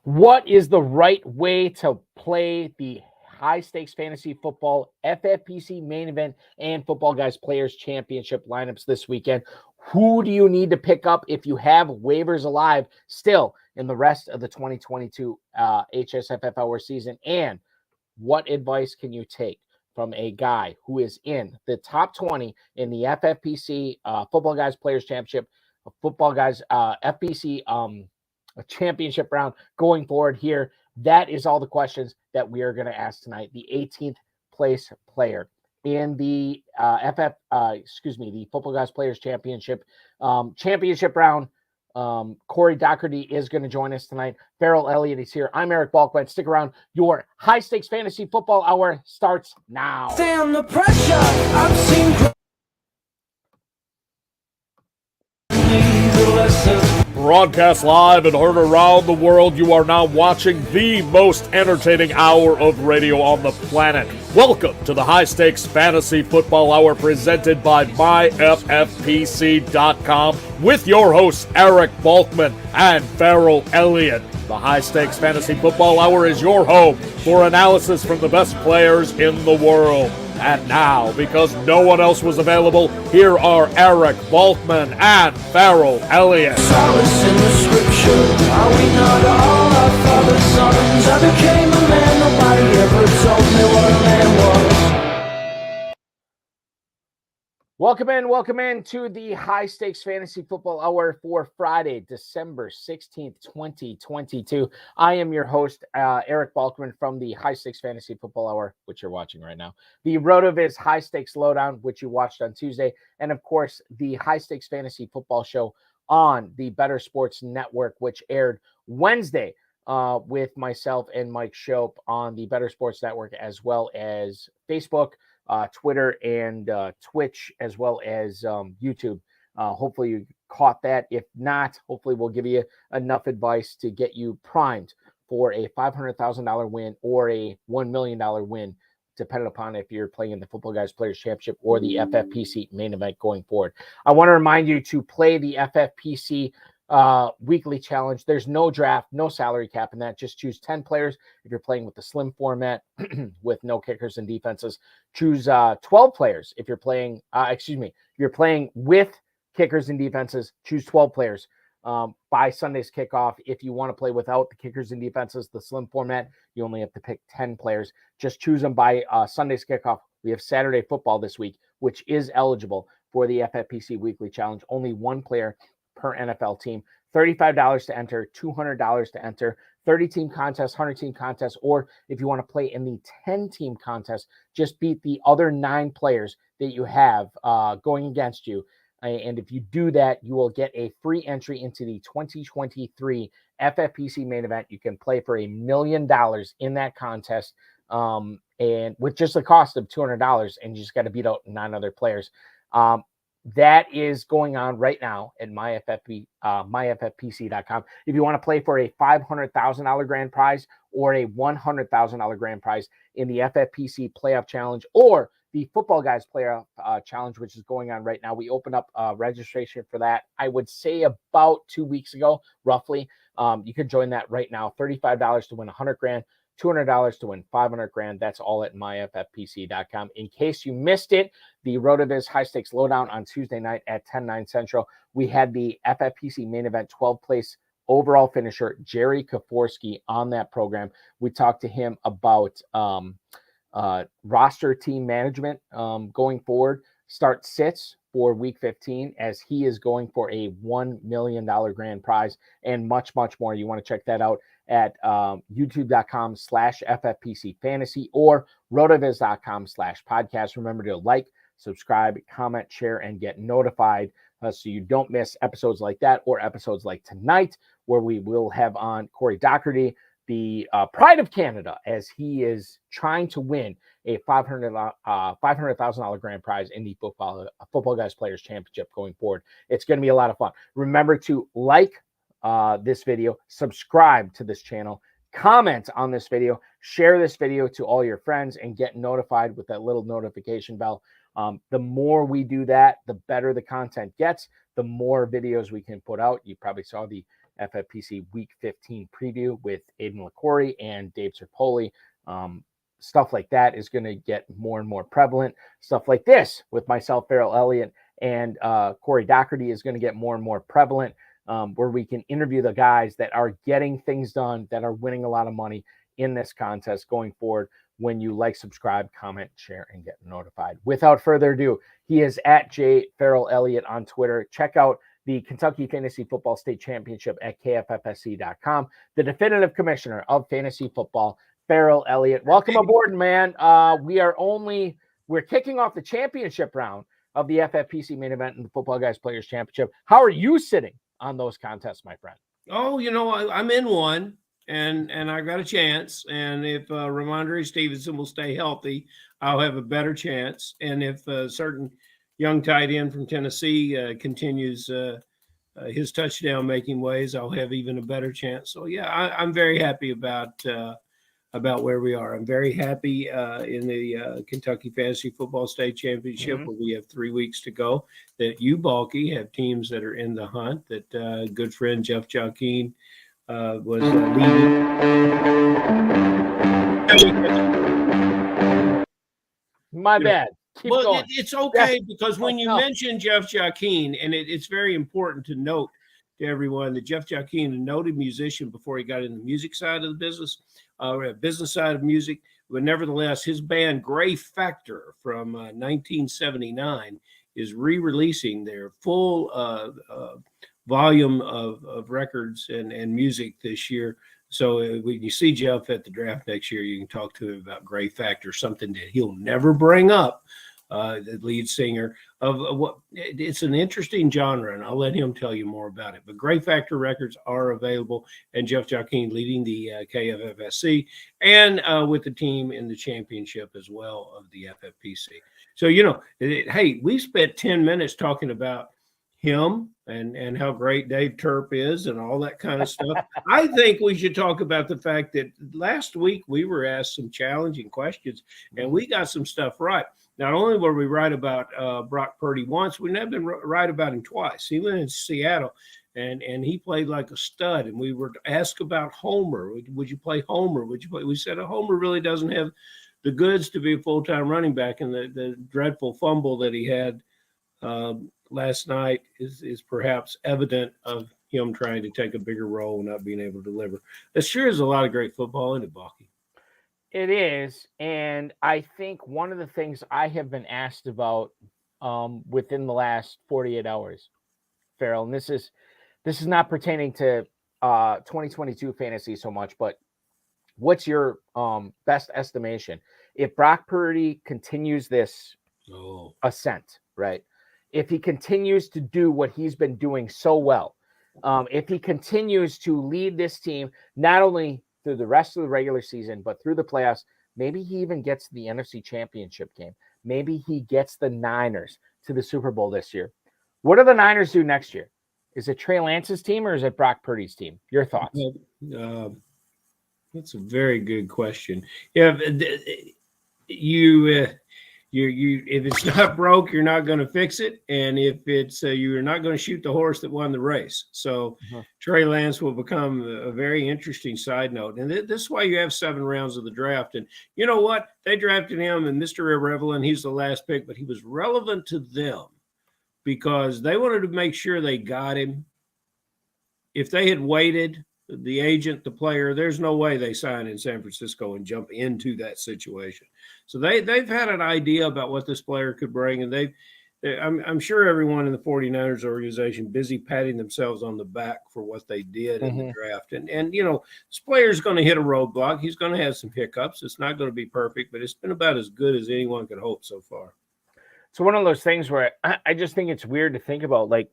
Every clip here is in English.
What is the right way to play the high stakes fantasy football FFPC main event and Football Guys Players Championship lineups this weekend? Who do you need to pick up if you have waivers alive still in the rest of the 2022 HSFF hour season? And what advice can you take from a guy who is in the top 20 in the FFPC Football Guys Players Championship, Football Guys FPC a championship round going forward here? That is all the questions that we are going to ask tonight. The 18th place player in the the Football Guys Players Championship round. Corey Docherty is going to join us tonight. Farrell Elliott is here. I'm Eric Balkman. Stick around. Your high stakes fantasy football hour starts now. Stand the pressure. I've seen. Broadcast live and heard around the world, you are now watching the most entertaining hour of radio on the planet. Welcome to the High Stakes Fantasy Football Hour presented by MyFFPC.com with your hosts Eric Balkman and Farrell Elliott. The High Stakes Fantasy Football Hour is your home for analysis from the best players in the world. And now, because no one else was available, here are Eric Balkman and Farrell Elliott. Solace in the scripture. Are we not all our father's sons? I became a man. Nobody ever told me what a man was. Welcome in to the High Stakes Fantasy Football Hour for Friday, December 16th, 2022. I am your host, Eric Balkman from the High Stakes Fantasy Football Hour, which you're watching right now, the RotoViz High Stakes Lowdown, which you watched on Tuesday, and of course, the High Stakes Fantasy Football Show on the Better Sports Network, which aired Wednesday with myself and Mike Shope on the Better Sports Network, as well as Facebook, Twitter, and Twitch, as well as YouTube. Hopefully you caught that. If not, hopefully we'll give you enough advice to get you primed for a $500,000 win or a $1 million win, depending upon if you're playing in the Football Guys Players Championship or the FFPC main event going forward. I want to remind you to play the FFPC weekly challenge. There's no draft, no salary cap in that. Just choose 10 players. If you're playing with the slim format with no kickers and defenses, choose 12 players. If you're playing, you're playing with kickers and defenses, choose 12 players by Sunday's kickoff. If you want to play without the kickers and defenses, the slim format, you only have to pick 10 players. Just choose them by Sunday's kickoff. We have Saturday football this week, which is eligible for the FFPC weekly challenge. Only one player per NFL team, $35 to enter, $200 to enter, 30-team contest, 100-team contest, or if you want to play in the 10-team contest, just beat the other 9 players that you have going against you. And if you do that, you will get a free entry into the 2023 FFPC main event. You can play for $1 million in that contest, and with just the cost of $200, and you just got to beat out 9 other players. That is going on right now at myffpc.com. If you want to play for a $500,000 grand prize or a $100,000 grand prize in the FFPC playoff challenge or the Football Guys playoff challenge, which is going on right now, we opened up registration for that, I would say about 2 weeks ago, roughly. You can join that right now. $35 to win 100 grand. $200 to win 500 grand. That's all at myffpc.com. In case you missed it, the RotoViz High Stakes Lowdown on Tuesday night at 10/9 Central. We had the FFPC main event 12th place overall finisher Jerry Kaforski on that program. We talked to him about roster team management going forward, start sits for week 15, as he is going for a $1 million grand prize and much, much more. You want to check that out at youtube.com/FFPC fantasy or rotoviz.com/podcast. Remember to like, subscribe, comment, share, and get notified so you don't miss episodes like that or episodes like tonight, where we will have on Corey Docherty, the pride of Canada, as he is trying to win a $500,000 grand prize in the Football Guys Players Championship going forward. It's going to be a lot of fun. Remember to like this video, subscribe to this channel, comment on this video, share this video to all your friends, and get notified with that little notification bell. The more we do that, the better the content gets, the more videos we can put out. You probably saw the FFPC Week 15 preview with Aiden LaCorey and Dave Serpoli. Stuff like that is going to get more and more prevalent. Stuff like this with myself, Farrell Elliott, and Corey Docherty is going to get more and more prevalent, where we can interview the guys that are getting things done, that are winning a lot of money in this contest going forward. When you like, subscribe, comment, share, and get notified. Without further ado, he is at J Farrell Elliott on Twitter. Check out the Kentucky Fantasy Football State Championship at kffsc.com. The definitive commissioner of fantasy football, Farrell Elliott. Welcome aboard, man. We're kicking off the championship round of the FFPC main event and the Football Guys Players Championship. How are you sitting on those contests, my friend? Oh, I'm in one, and I got a chance. And if Ramondre Stevenson will stay healthy, I'll have a better chance. And if a certain young tight end from Tennessee continues his touchdown making ways, I'll have even a better chance. So yeah, I'm very happy about where we are. I'm very happy in the Kentucky Fantasy Football State Championship, where we have 3 weeks to go, that you, Balky, have teams that are in the hunt, that good friend Jeff Joaquin was leading. My bad. Keep going. It's okay, because when you mention Jeff Joaquin, and it's very important to note to everyone that Jeff Joaquin, a noted musician before he got in the music side of the business, business side of music, but nevertheless, his band Gray Factor from 1979 is re-releasing their full volume of records and music this year. So when you see Jeff at the draft next year, you can talk to him about Gray Factor, something that he'll never bring up. The lead singer of what it's an interesting genre, and I'll let him tell you more about it. But Gray Factor records are available, and Jeff Joaquin leading the KFFSC and with the team in the championship as well of the FFPC. So hey, we spent 10 minutes talking about him and how great Dave Turp is and all that kind of stuff. I think we should talk about the fact that last week we were asked some challenging questions, and we got some stuff right. Not only were we right about Brock Purdy once, we've now been right about him twice. He went in Seattle, and he played like a stud. And we were asked about Homer. Would you play Homer? Would you play? We said Homer really doesn't have the goods to be a full-time running back, and the dreadful fumble that he had last night is perhaps evident of him trying to take a bigger role and not being able to deliver. There sure is a lot of great football in it, Balky. It is, and I think one of the things I have been asked about within the last 48 hours, Farrell, and this is not pertaining to 2022 fantasy so much, but what's your best estimation if Brock Purdy continues this ascent, right? If he continues to do what he's been doing so well, if he continues to lead this team, not only through the rest of the regular season, but through the playoffs, maybe he even gets to the NFC Championship game. Maybe he gets the Niners to the Super Bowl this year. What do the Niners do next year? Is it Trey Lance's team or is it Brock Purdy's team? Your thoughts? That's a very good question. Yeah, if it's not broke, you're not going to fix it, and if it's you're not going to shoot the horse that won the race. So Trey Lance will become a very interesting side note, and this is why you have 7 rounds of the draft. And you know what? They drafted him, and Mr. Irrelevant, he's the last pick, but he was relevant to them because they wanted to make sure they got him. If they had waited, the agent, the player, there's no way they sign in San Francisco and jump into that situation. So they've had an idea about what this player could bring, and I'm sure everyone in the 49ers organization busy patting themselves on the back for what they did in the draft. And this player's going to hit a roadblock. He's going to have some hiccups. It's not going to be perfect, but it's been about as good as anyone could hope so far. It's one of those things where I just think it's weird to think about, like,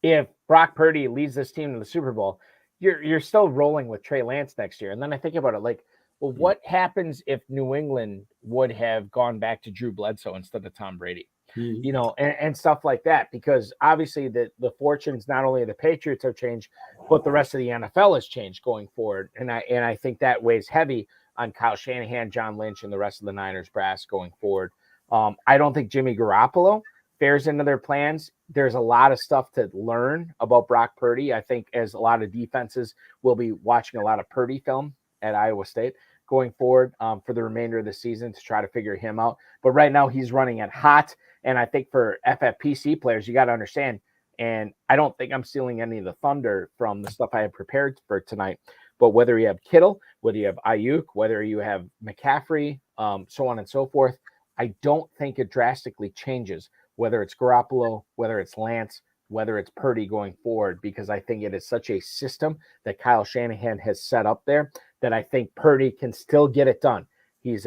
if Brock Purdy leads this team to the Super Bowl, you're still rolling with Trey Lance next year. And then I think about it like, well, what happens if New England would have gone back to Drew Bledsoe instead of Tom Brady? And stuff like that, because obviously the fortunes not only of the Patriots have changed, but the rest of the NFL has changed going forward. And I think that weighs heavy on Kyle Shanahan, John Lynch, and the rest of the Niners brass going forward. I don't think Jimmy Garoppolo fares into their plans, there's a lot of stuff to learn about Brock Purdy. I think as a lot of defenses will be watching a lot of Purdy film at Iowa State going forward for the remainder of the season to try to figure him out. But right now he's running at hot. And I think for FFPC players, you got to understand, and I don't think I'm stealing any of the thunder from the stuff I had prepared for tonight, but whether you have Kittle, whether you have Ayuk, whether you have McCaffrey, so on and so forth, I don't think it drastically changes whether it's Garoppolo, whether it's Lance, whether it's Purdy going forward, because I think it is such a system that Kyle Shanahan has set up there that I think Purdy can still get it done. He's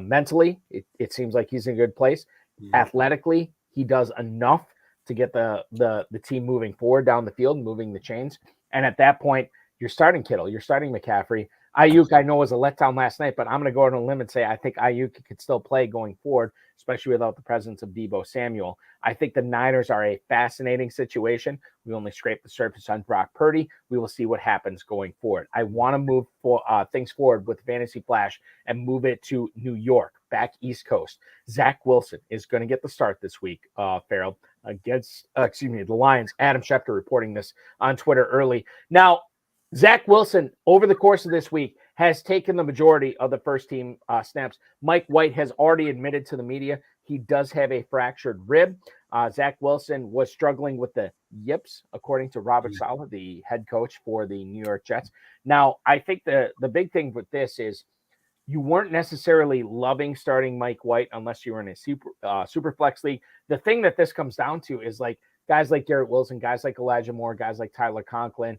mentally, it seems like he's in a good place. Mm-hmm. Athletically, he does enough to get the team moving forward down the field, moving the chains. And at that point, you're starting Kittle, you're starting McCaffrey. Ayuk, I know, was a letdown last night, but I'm going to go out on a limb and say I think Ayuk could still play going forward, especially without the presence of Deebo Samuel. I think the Niners are a fascinating situation. We only scraped the surface on Brock Purdy. We will see what happens going forward. I want to move things forward with Fantasy Flash and move it to New York, back East Coast. Zach Wilson is going to get the start this week, Farrell, against, the Lions. Adam Schefter reporting this on Twitter early. Now, Zach Wilson, over the course of this week, has taken the majority of the first team snaps. Mike White has already admitted to the media he does have a fractured rib. Zach Wilson was struggling with the yips, according to Robert Saleh, the head coach for the New York Jets. Now, I think the big thing with this is you weren't necessarily loving starting Mike White unless you were in a super flex league. The thing that this comes down to is like guys like Garrett Wilson, guys like Elijah Moore, guys like Tyler Conklin,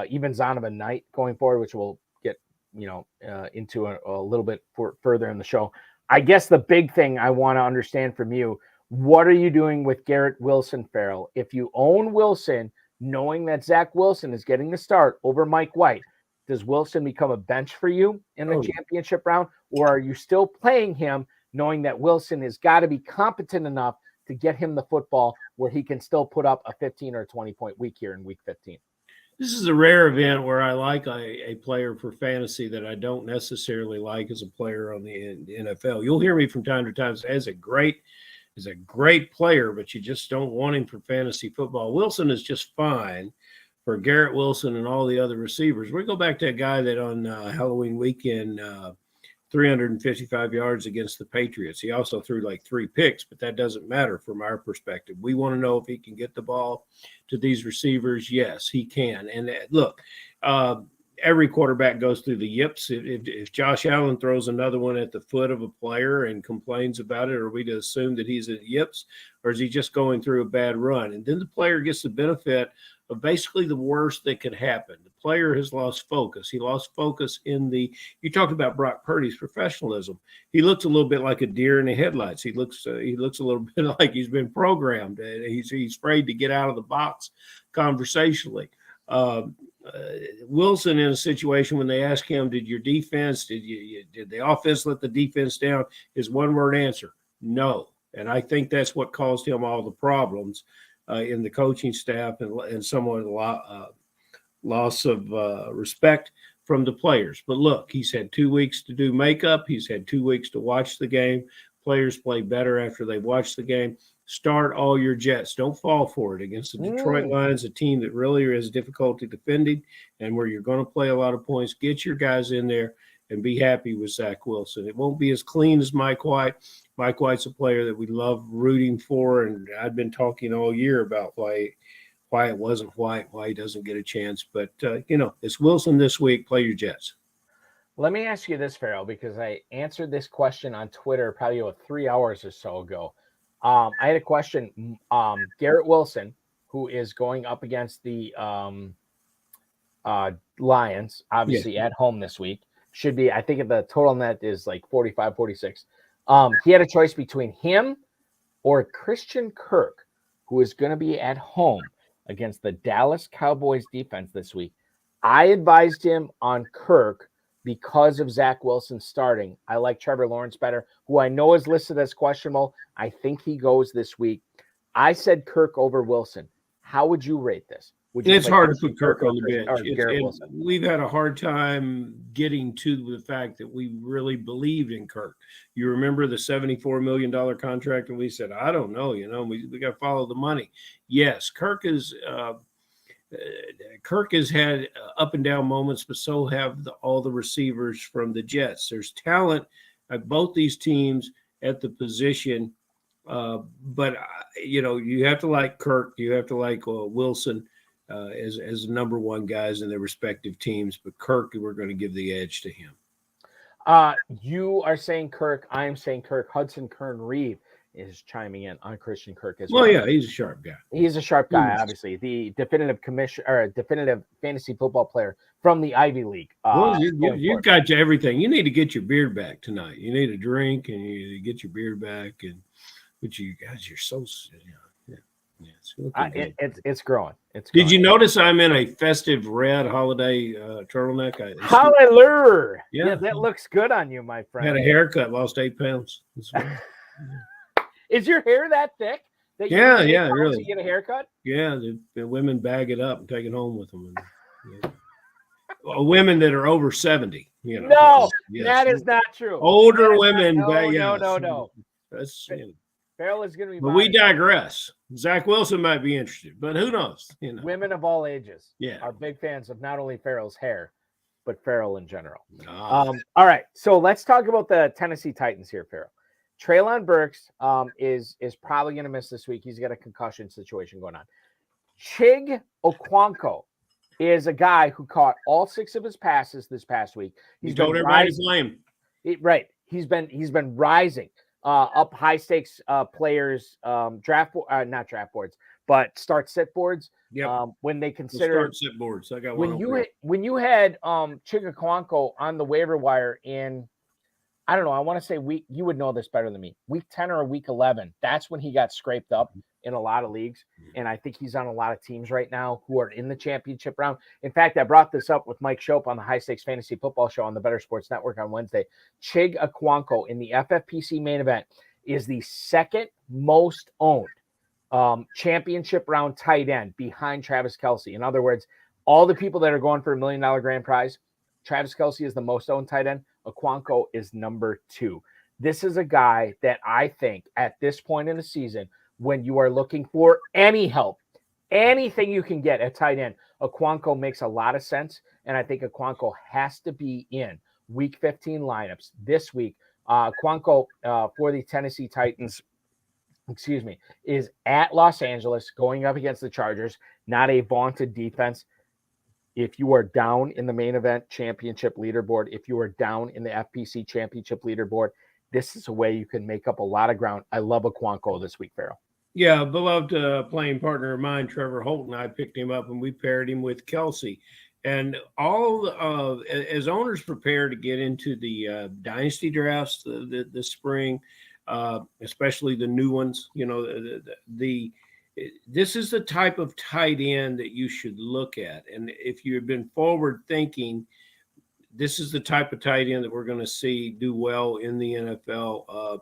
even Zonovan Knight going forward, which we'll get into a little bit further in the show. I guess the big thing I want to understand from you, what are you doing with Garrett Wilson, Farrell? If you own Wilson, knowing that Zach Wilson is getting the start over Mike White, does Wilson become a bench for you in the championship round, or are you still playing him knowing that Wilson has got to be competent enough to get him the football where he can still put up a 15 or 20-point week here in week 15? This is a rare event where I like a player for fantasy that I don't necessarily like as a player on the NFL. You'll hear me from time to time say, is a great player, but you just don't want him for fantasy football. Wilson is just fine for Garrett Wilson and all the other receivers. We go back to a guy that on Halloween weekend, 355 yards against the Patriots. He also threw like 3 picks, but that doesn't matter from our perspective. We want to know if he can get the ball to these receivers. Yes, he can. And look, every quarterback goes through the yips. If Josh Allen throws another one at the foot of a player and complains about it, are we to assume that he's at yips, or is he just going through a bad run? And then the player gets the benefit of basically the worst that could happen. The player has lost focus. He lost focus you talked about Brock Purdy's professionalism. He looks a little bit like a deer in the headlights. He looks a little bit like he's been programmed. He's afraid to get out of the box conversationally. Wilson, in a situation when they ask him, did the offense let the defense down? His one-word answer, no. And I think that's what caused him all the problems in the coaching staff and somewhat loss of respect from the players. But look, he's had 2 weeks to do makeup. He's had 2 weeks to watch the game. Players play better after they watch the game. Start all your Jets. Don't fall for it against the Detroit Lions, a team that really has difficulty defending and where you're going to play a lot of points. Get your guys in there and be happy with Zach Wilson. It won't be as clean as Mike White. Mike White's a player that we love rooting for, and I've been talking all year about why it wasn't White, why he doesn't get a chance. But, it's Wilson this week. Play your Jets. Let me ask you this, Farrell, because I answered this question on Twitter probably about 3 hours or so ago. I had a question. Garrett Wilson, who is going up against the Lions, obviously at home this week, should be, I think the total net is like 45, 46. He had a choice between him or Christian Kirk, who is going to be at home against the Dallas Cowboys defense this week. I advised him on Kirk because of Zach Wilson starting. I like Trevor Lawrence better, who I know is listed as questionable. I think he goes this week. I said Kirk over Wilson. How would you rate this? It's hard to put Kirk on the bench. Wilson? We've had a hard time getting to the fact that we really believed in Kirk. You remember the $74 million contract, and we said, I don't know, we got to follow the money. Yes, Kirk has had up and down moments, but so have all the receivers from the Jets. There's talent at both these teams at the position, but you have to like Kirk, you have to like Wilson. As number one guys in their respective teams, but Kirk, we're going to give the edge to him. You are saying Kirk. I am saying Kirk. Hudson Kern-Reed is chiming in on Christian Kirk as well. Well, yeah, he's a sharp guy. He's a sharp guy, obviously. The definitive fantasy football player from the Ivy League. You've got everything. You need to get your beard back tonight. You need a drink and you need to get your beard back. But you guys, you're so. It's growing. Did you notice I'm in a festive red holiday turtleneck? Hallelujah! Yeah, that looks good on you, my friend. Had a haircut, lost 8 pounds. Is your hair that thick? Yeah, really. You get a haircut? Yeah, the women bag it up and take it home with them. Women that are over 70. No, that is not true. Older women. No. That's. Farrell is going to be. But we digress. Zach Wilson might be interested, but who knows? Women of all ages, yeah, are big fans of not only Farrell's hair, but Farrell in general. All right, so let's talk about the Tennessee Titans here, Farrell. Treylon Burks is probably going to miss this week. He's got a concussion situation going on. Chig Okonkwo is a guy who caught all 6 of his passes this past week. He's told everybody to blame. Right. He's been rising. Up high stakes players, not draft boards, but start-sit boards. Yep. When they consider start-sit boards, I got one. When you had Chig Okonkwo on the waiver wire in, I don't know, I want to say you would know this better than me. Week 10 or week 11. That's when he got scraped up in a lot of leagues, and I think he's on a lot of teams right now who are in the championship round. In fact, I brought this up with Mike Shope on the High Stakes Fantasy Football Show on the Better Sports Network on Wednesday. Chig Okonkwo in the FFPC main event is the second most owned championship round tight end behind Travis Kelce. In other words, all the people that are going for $1 million grand prize, Travis Kelce is the most owned tight end. Okonkwo is number 2. This is a guy that I think at this point in the season, when you are looking for any help, anything you can get at tight end, Okonkwo makes a lot of sense. And I think Okonkwo has to be in week 15 lineups this week. Okonkwo for the Tennessee Titans, is at Los Angeles going up against the Chargers, not a vaunted defense. If you are down in the main event championship leaderboard, if you are down in the FPC championship leaderboard, this is a way you can make up a lot of ground. I love Okonkwo this week, Farrell. Yeah, beloved playing partner of mine, Trevor Holt, and I picked him up and we paired him with Kelce. And as owners prepare to get into the dynasty drafts the spring, especially the new ones, this is the type of tight end that you should look at. And if you have been forward thinking, this is the type of tight end that we're going to see do well in the NFL.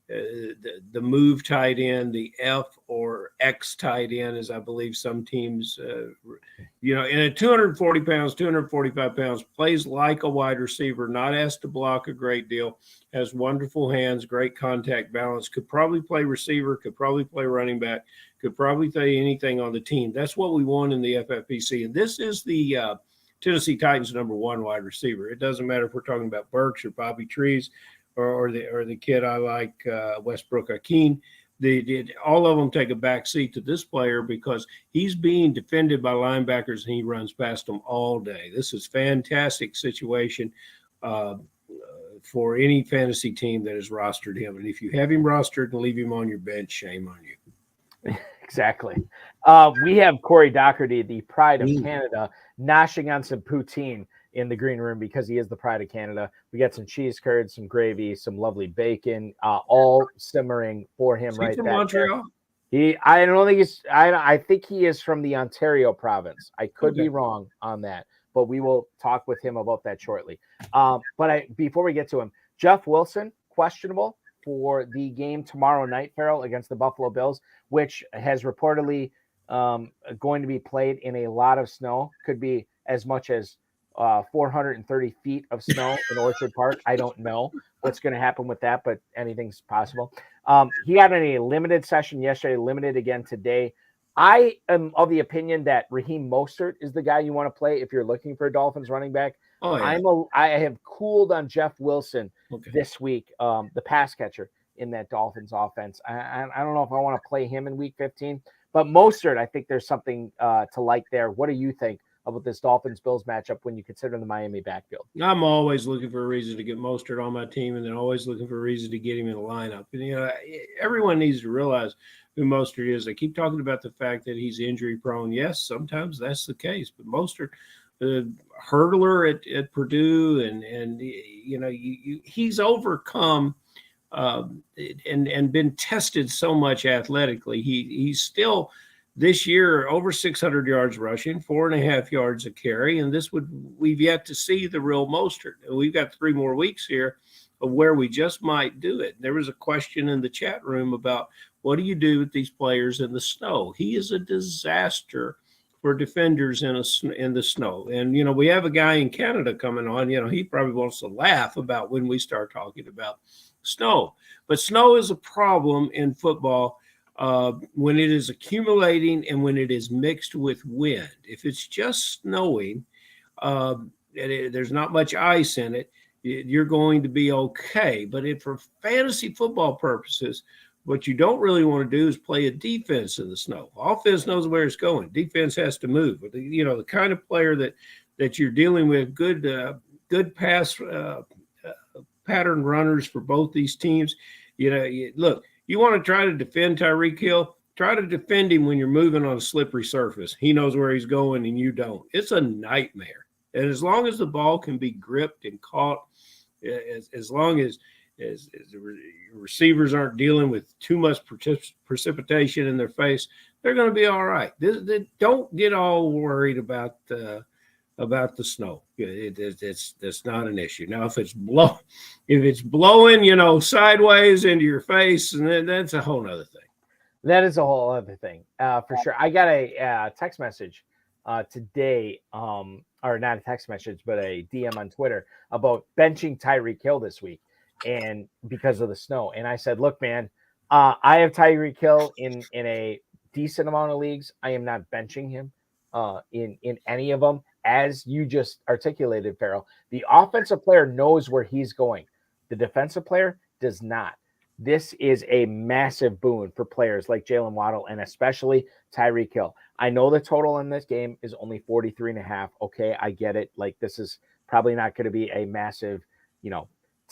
The move tight end, the F or X tight end, as I believe some teams, in a 240 pounds, 245 pounds, plays like a wide receiver, not asked to block a great deal, has wonderful hands, great contact balance, could probably play receiver, could probably play running back, could probably play anything on the team. That's what we want in the FFPC. And this is the Tennessee Titans' number 1 wide receiver. It doesn't matter if we're talking about Burks or Bobby Trees or the kid I like, Westbrook-Ikhine. All of them take a back seat to this player because he's being defended by linebackers and he runs past them all day. This is fantastic situation for any fantasy team that has rostered him. And if you have him rostered and leave him on your bench, shame on you. Exactly. We have Corey Docherty, the pride of Canada, gnashing on some poutine in the green room because he is the pride of Canada. We got some cheese curds, some gravy, some lovely bacon, all simmering for him right from back Montreal? there. I think he is from the Ontario province. I could be wrong on that, but we will talk with him about that shortly. Before we get to him, Jeff Wilson, questionable for the game tomorrow night, Farrell, against the Buffalo Bills, which has reportedly going to be played in a lot of snow. Could be as much as 430 feet of snow in Orchard Park. I don't know what's going to happen with that, but anything's possible. He had a limited session yesterday, limited again today. I am of the opinion that Raheem Mostert is the guy you want to play if you're looking for a Dolphins running back. Oh, yeah. I have cooled on Jeff Wilson this week, the pass catcher in that Dolphins offense. I don't know if I want to play him in week 15, but Mostert, I think there's something to like there. What do you think about this Dolphins-Bills matchup when you consider the Miami backfield? I'm always looking for a reason to get Mostert on my team, and then always looking for a reason to get him in the lineup. And, everyone needs to realize who Mostert is. They keep talking about the fact that he's injury prone. Yes, sometimes that's the case, but Mostert, the hurdler at Purdue, and he's overcome and been tested so much athletically. He's still this year over 600 yards rushing, 4.5 yards a carry, and we've yet to see the real Mostert. We've got 3 more weeks here of where we just might do it. There was a question in the chat room about what do you do with these players in the snow? He is a disaster for defenders in the snow. And, we have a guy in Canada coming on, he probably wants to laugh about when we start talking about snow. But snow is a problem in football when it is accumulating and when it is mixed with wind. If it's just snowing, there's not much ice in it, you're going to be okay. But for fantasy football purposes, what you don't really want to do is play a defense in the snow. Offense knows where it's going. Defense has to move. The kind of player that you're dealing with, good pass pattern runners for both these teams. Look, you want to try to defend Tyreek Hill, try to defend him when you're moving on a slippery surface. He knows where he's going and you don't. It's a nightmare. And as long as the ball can be gripped and caught, as long as the receivers aren't dealing with too much precipitation in their face, they're going to be all right. Don't get all worried about the snow. It's not an issue. Now, if it's blowing, sideways into your face, and then that's a whole other thing. That is a whole other thing, for sure. I got a text message today, or not a text message, but a DM on Twitter about benching Tyreek Hill this week, and because of the snow. And I said, look, man, I have Tyreek Hill in a decent amount of leagues. I am not benching him in any of them. As you just articulated, Farrell, the offensive player knows where he's going. The defensive player does not. This is a massive boon for players like Jalen Waddle and especially Tyreek Hill. I know the total in this game is only 43.5. Okay, I get it. Like, this is probably not going to be a massive,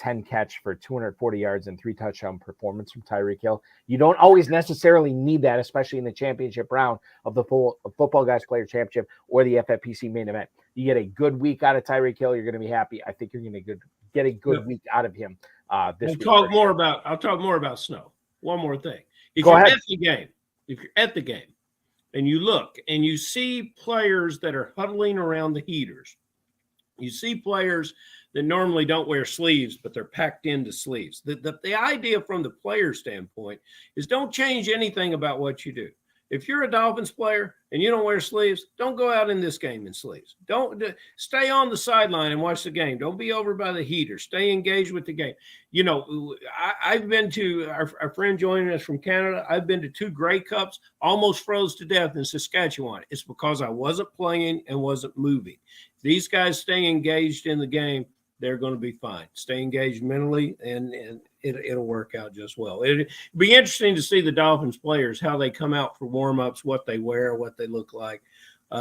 10 catch for 240 yards and 3 touchdown performance from Tyreek Hill. You don't always necessarily need that, especially in the championship round of the Football Guys Player Championship or the FFPC main event. You get a good week out of Tyreek Hill, you're going to be happy. I think you're going to get a good week out of him this week. I'll talk more about snow. One more thing. If you're at the game and you look and you see players that are huddling around the heaters, you see players that normally don't wear sleeves, but they're packed into sleeves. The idea from the player standpoint is don't change anything about what you do. If you're a Dolphins player and you don't wear sleeves, don't go out in this game in sleeves. Don't stay on the sideline and watch the game. Don't be over by the heater. Stay engaged with the game. I've been to our friend joining us from Canada. I've been to 2 Grey Cups, almost froze to death in Saskatchewan. It's because I wasn't playing and wasn't moving. These guys stay engaged in the game, they're going to be fine. Stay engaged mentally, and it'll work out just well. It'd be interesting to see the Dolphins players, how they come out for warm-ups, what they wear, what they look like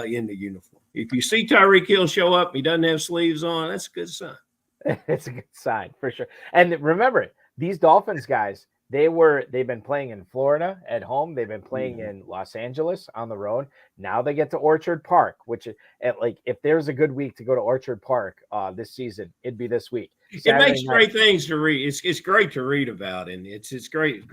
in the uniform. If you see Tyreek Hill show up, he doesn't have sleeves on, that's a good sign. It's a good sign, for sure. And remember, these Dolphins guys, they've been playing in Florida at home. They've been playing in Los Angeles on the road. Now they get to Orchard Park, which if there's a good week to go to Orchard Park this season, it'd be this week. It makes great things to read. It's great to read about, and it's great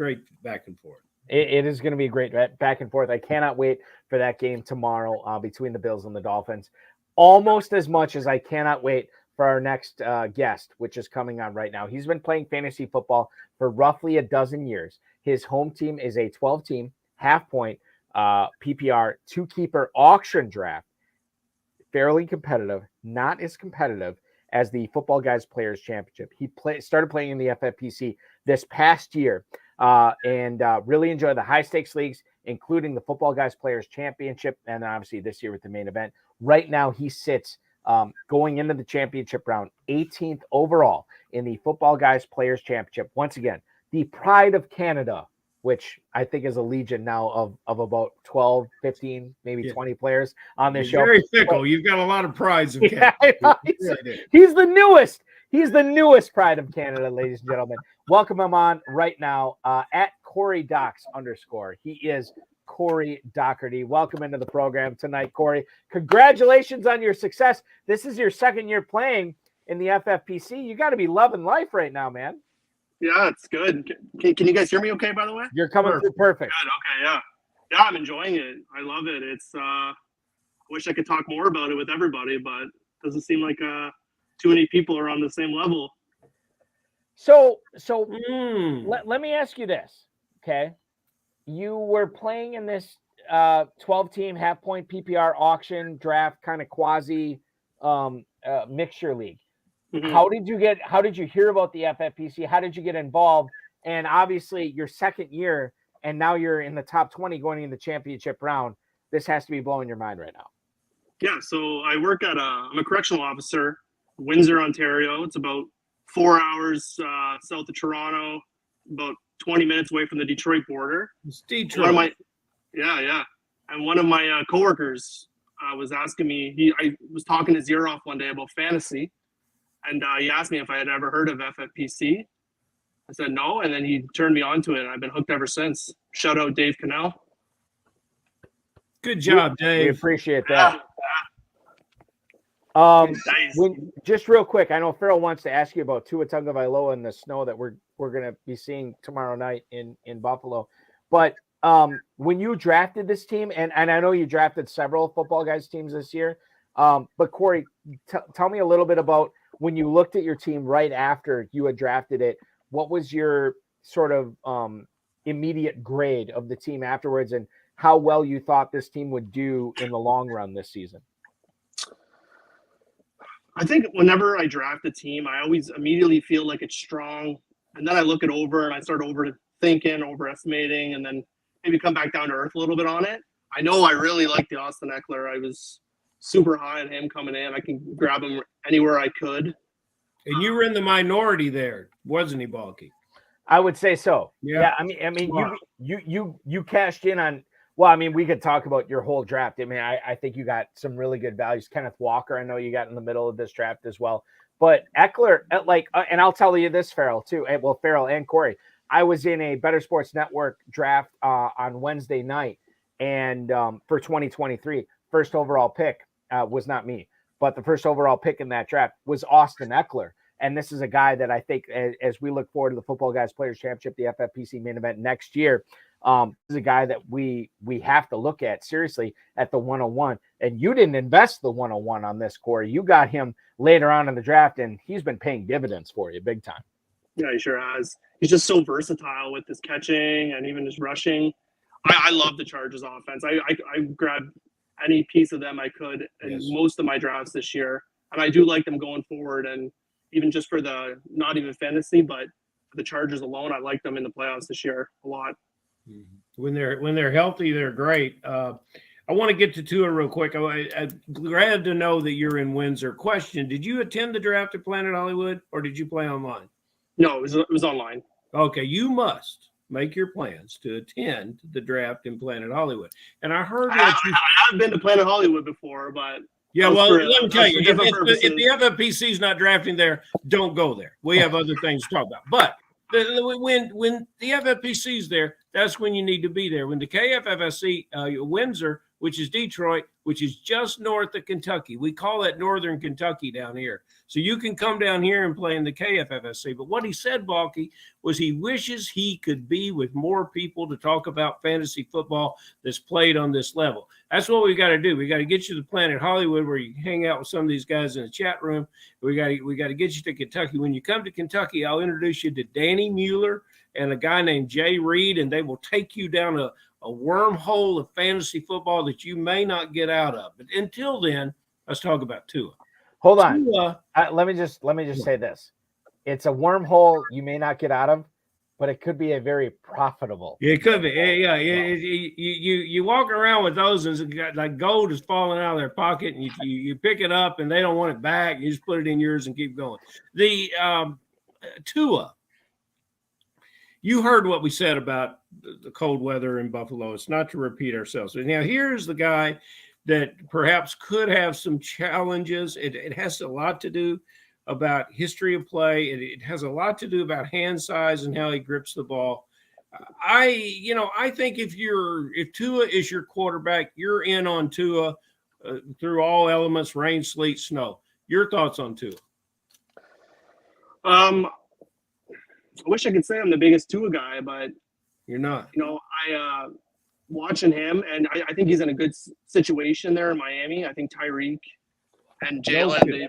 back and forth. It is going to be great back and forth. I cannot wait for that game tomorrow between the Bills and the Dolphins, almost as much as I cannot wait for our next guest, which is coming on right now. He's been playing fantasy football for roughly a dozen years. His home team is a 12-team half-point PPR two-keeper auction draft. Fairly competitive, not as competitive as the Football Guys Players Championship. He started playing in the FFPC this past year and really enjoyed the high-stakes leagues, including the Football Guys Players Championship, and then obviously this year with the main event. Right now, he sits going into the championship round 18th overall in the Football Guys Players Championship. Once again, the pride of Canada, which I think is a legion now of about 12, 15, maybe 20 players on this show. Very fickle. You've got a lot of prides of Canada. He's the newest. He's the newest pride of Canada, ladies and gentlemen. Welcome him on right now at Corey Docs _. He is Corey Docherty. Welcome into the program tonight, Corey. Congratulations on your success. This is your second year playing in the FFPC. You got to be loving life right now, man. Yeah, it's good. Can you guys hear me okay, by the way? You're coming through perfect. Good, okay, yeah. Yeah, I'm enjoying it. I love it. It's I wish I could talk more about it with everybody, but it doesn't seem like too many people are on the same level. So let me ask you this, okay? You were playing in this 12-team half-point PPR auction draft kind of quasi mixture league. Mm-hmm. How did you hear about the FFPC? How did you get involved? And obviously your second year, and now you're in the top 20 going in the championship round. This has to be blowing your mind right now. Yeah, so I work I'm a correctional officer, Windsor, Ontario. It's about 4 hours south of Toronto, about 20 minutes away from the Detroit border. It's Detroit. And one of my coworkers was asking me, I was talking his ear off one day about fantasy. And he asked me if I had ever heard of FFPC. I said no, and then he turned me on to it, and I've been hooked ever since. Shout out Dave Cannell. Good job, Dave. We appreciate that. Just real quick, I know Farrell wants to ask you about Tua Tagovailoa and the snow that we're going to be seeing tomorrow night in Buffalo. But when you drafted this team, and I know you drafted several Football Guys teams this year, but Corey, tell me a little bit about when you looked at your team right after you had drafted it. What was your sort of immediate grade of the team afterwards, and how well you thought this team would do in the long run this season? I think whenever I draft a team, I always immediately feel like it's strong. And then I look it over and I start overestimating, and then maybe come back down to earth a little bit on it. I know I really like the Austin Eckler. I was super high on him coming in. I can grab him anywhere I could. And you were in the minority there, wasn't he, Balky? I would say so. Yeah. I mean, wow. you cashed in on. Well, I mean, we could talk about your whole draft. I mean, I think you got some really good values. Kenneth Walker, I know you got in the middle of this draft as well. But Eckler, and I'll tell you this, Farrell, too. Well, Farrell and Corey, I was in a Better Sports Network draft on Wednesday night, and for 2023, first overall pick was not me, but the first overall pick in that draft was Austin Eckler. And this is a guy that I think, as we look forward to the Football Guys Players Championship, the FFPC main event next year, this is a guy that we have to look at seriously at the 101. And you didn't invest the 101 on this, Corey. You got him later on in the draft, and he's been paying dividends for you big time. Yeah, he sure has. He's just so versatile with his catching and even his rushing. I love the Chargers offense. I grabbed any piece of them I could in most of my drafts this year. And I do like them going forward. And even just for the, not even fantasy, but for the Chargers alone, I like them in the playoffs this year a lot. When they're healthy, they're great. I want to get to Tua real quick. I'm glad to know that you're in Windsor. Question: did you attend the draft at Planet Hollywood, or did you play online? No, it was online. Okay, you must make your plans to attend the draft in Planet Hollywood. And I heard that I've been to Planet Hollywood before, but yeah. Well, let me tell you, if the FFPC is not drafting there, don't go there. We have other things to talk about. But when the FFPC is there, that's when you need to be there. When the KFFSC, Windsor, which is Detroit, which is just north of Kentucky. We call that Northern Kentucky down here. So you can come down here and play in the KFFSC. But what he said, Balky, was he wishes he could be with more people to talk about fantasy football that's played on this level. That's what we got to do. We got to get you to Planet Hollywood where you can hang out with some of these guys in the chat room. We got to get you to Kentucky. When you come to Kentucky, I'll introduce you to Danny Mueller and a guy named Jay Reed, and they will take you down a a wormhole of fantasy football that you may not get out of. But until then, let's talk about Tua. Hold on. Let me just say this. It's a wormhole you may not get out of, but it could be a very profitable. It could be. Yeah. You walk around with those and it's got, like, gold is falling out of their pocket, and you pick it up and they don't want it back. You just put it in yours and keep going. The Tua. You heard what we said about the cold weather in Buffalo. It's not to repeat ourselves. Now, here's the guy that perhaps could have some challenges. It has a lot to do about history of play. It has a lot to do about hand size and how he grips the ball. I think if Tua is your quarterback, you're in on Tua through all elements, rain, sleet, snow. Your thoughts on Tua? I wish I could say I'm the biggest Tua guy, but you're not. I watching him, and I think he's in a good situation there in Miami. I think Tyreek and Jalen,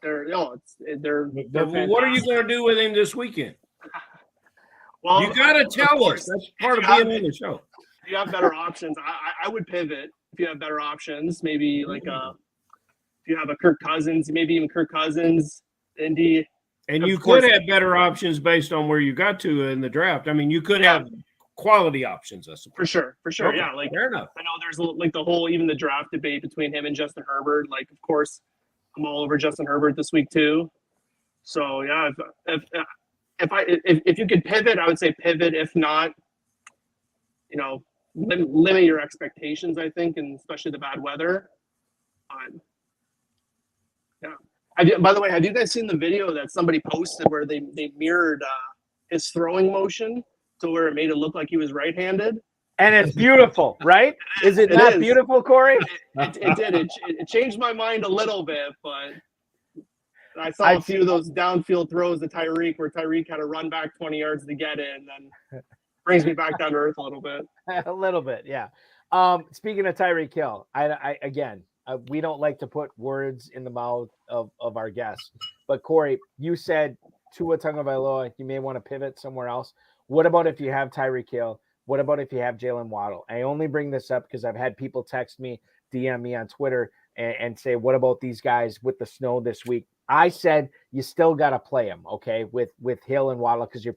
they're what are you going to do with him this weekend? Well, you got to tell us. That's part of being on the show. If you have better options, I would pivot if you have better options. Maybe like if you have a Kirk Cousins, maybe even Kirk Cousins, Indy. And you could have better options based on where you got to in the draft. I mean, you could have quality options, I suppose. For sure. Okay. Yeah, like fair enough. I know there's like the whole even the draft debate between him and Justin Herbert. Like, of course, I'm all over Justin Herbert this week too. So yeah, if you could pivot, I would say pivot. If not, limit your expectations. I think, and especially the bad weather. Yeah. By the way, have you guys seen the video that somebody posted where they mirrored his throwing motion to where it made it look like he was right-handed? And it's beautiful, right? Is it not beautiful, Corey? It did. It changed my mind a little bit, but I saw a few of those downfield throws to Tyreek where Tyreek had to run back 20 yards to get it, and then brings me back down to earth a little bit. A little bit, yeah. Speaking of Tyreek Hill, again, we don't like to put words in the mouth of our guests. But, Corey, you said Tua Tagovailoa, you may want to pivot somewhere else. What about if you have Tyreek Hill? What about if you have Jalen Waddle? I only bring this up because I've had people text me, DM me on Twitter, and say, what about these guys with the snow this week? I said you still got to play them, okay, with Hill and Waddle because you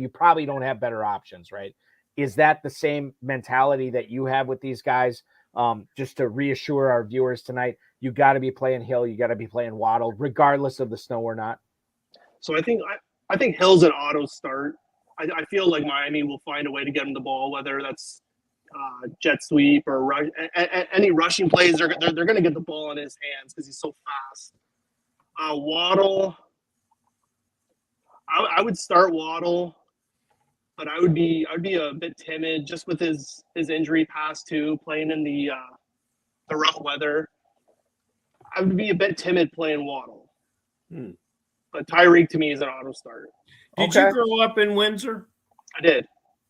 probably don't have better options, right? Is that the same mentality that you have with these guys? Just to reassure our viewers tonight, you got to be playing Hill, you got to be playing Waddle, regardless of the snow or not. So I think Hill's an auto start. I feel like Miami will find a way to get him the ball, whether that's jet sweep or any rushing plays. They're going to get the ball in his hands because he's so fast. Waddle, I would start Waddle, but I would be a bit timid just with his injury past too, playing in the rough weather. I would be a bit timid playing Waddle. But Tyreek to me is an auto start. Did you grow up in Windsor? I did.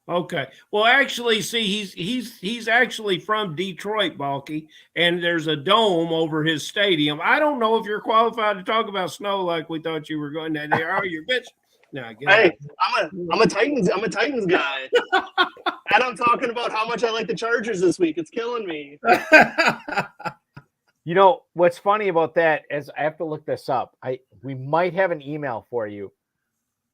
Okay. Well, actually, see, he's actually from Detroit, Balky, and there's a dome over his stadium. I don't know if you're qualified to talk about snow like we thought you were going to. Are you, bitch? No, hey, I'm a Titans guy, and I'm talking about how much I like the Chargers this week. It's killing me. You know what's funny about that is I have to look this up. We might have an email for you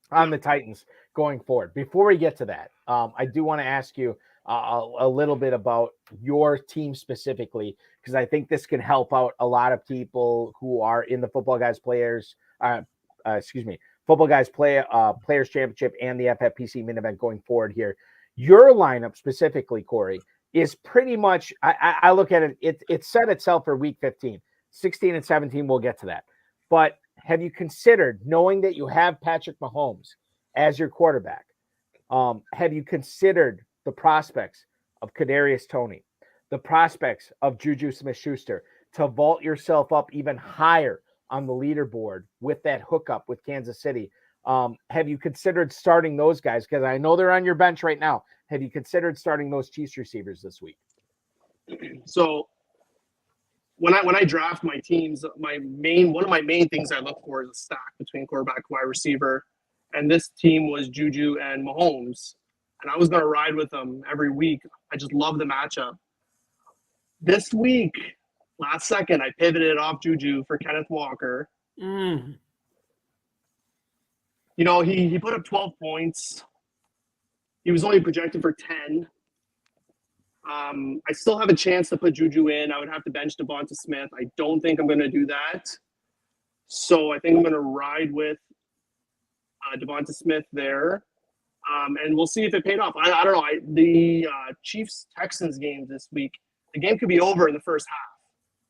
on the Titans going forward. Before we get to that, I do want to ask you a little bit about your team specifically, because I think this can help out a lot of people who are in the Football Guys Players Championship and the FFPC main event going forward here. Your lineup specifically, Corey, is pretty much, I look at it set itself for week 15. 16 and 17, we'll get to that. But have you considered, knowing that you have Patrick Mahomes as your quarterback, have you considered the prospects of Kadarius Toney, the prospects of Juju Smith-Schuster to vault yourself up even higher on the leaderboard with that hookup with Kansas City? Have you considered starting those guys? Because I know they're on your bench right now. Have you considered starting those Chiefs receivers this week? So when I draft my teams, one of my main things I look for is a stack between quarterback and wide receiver. And this team was Juju and Mahomes. And I was going to ride with them every week I just love the matchup. This week, last second, I pivoted off Juju for Kenneth Walker. Mm. You know, he put up 12 points. He was only projected for 10. I still have a chance to put Juju in. I would have to bench Devonta Smith. I don't think I'm going to do that. So I think I'm going to ride with Devonta Smith there. And we'll see if it paid off. I don't know. The Chiefs-Texans game this week, the game could be over in the first half.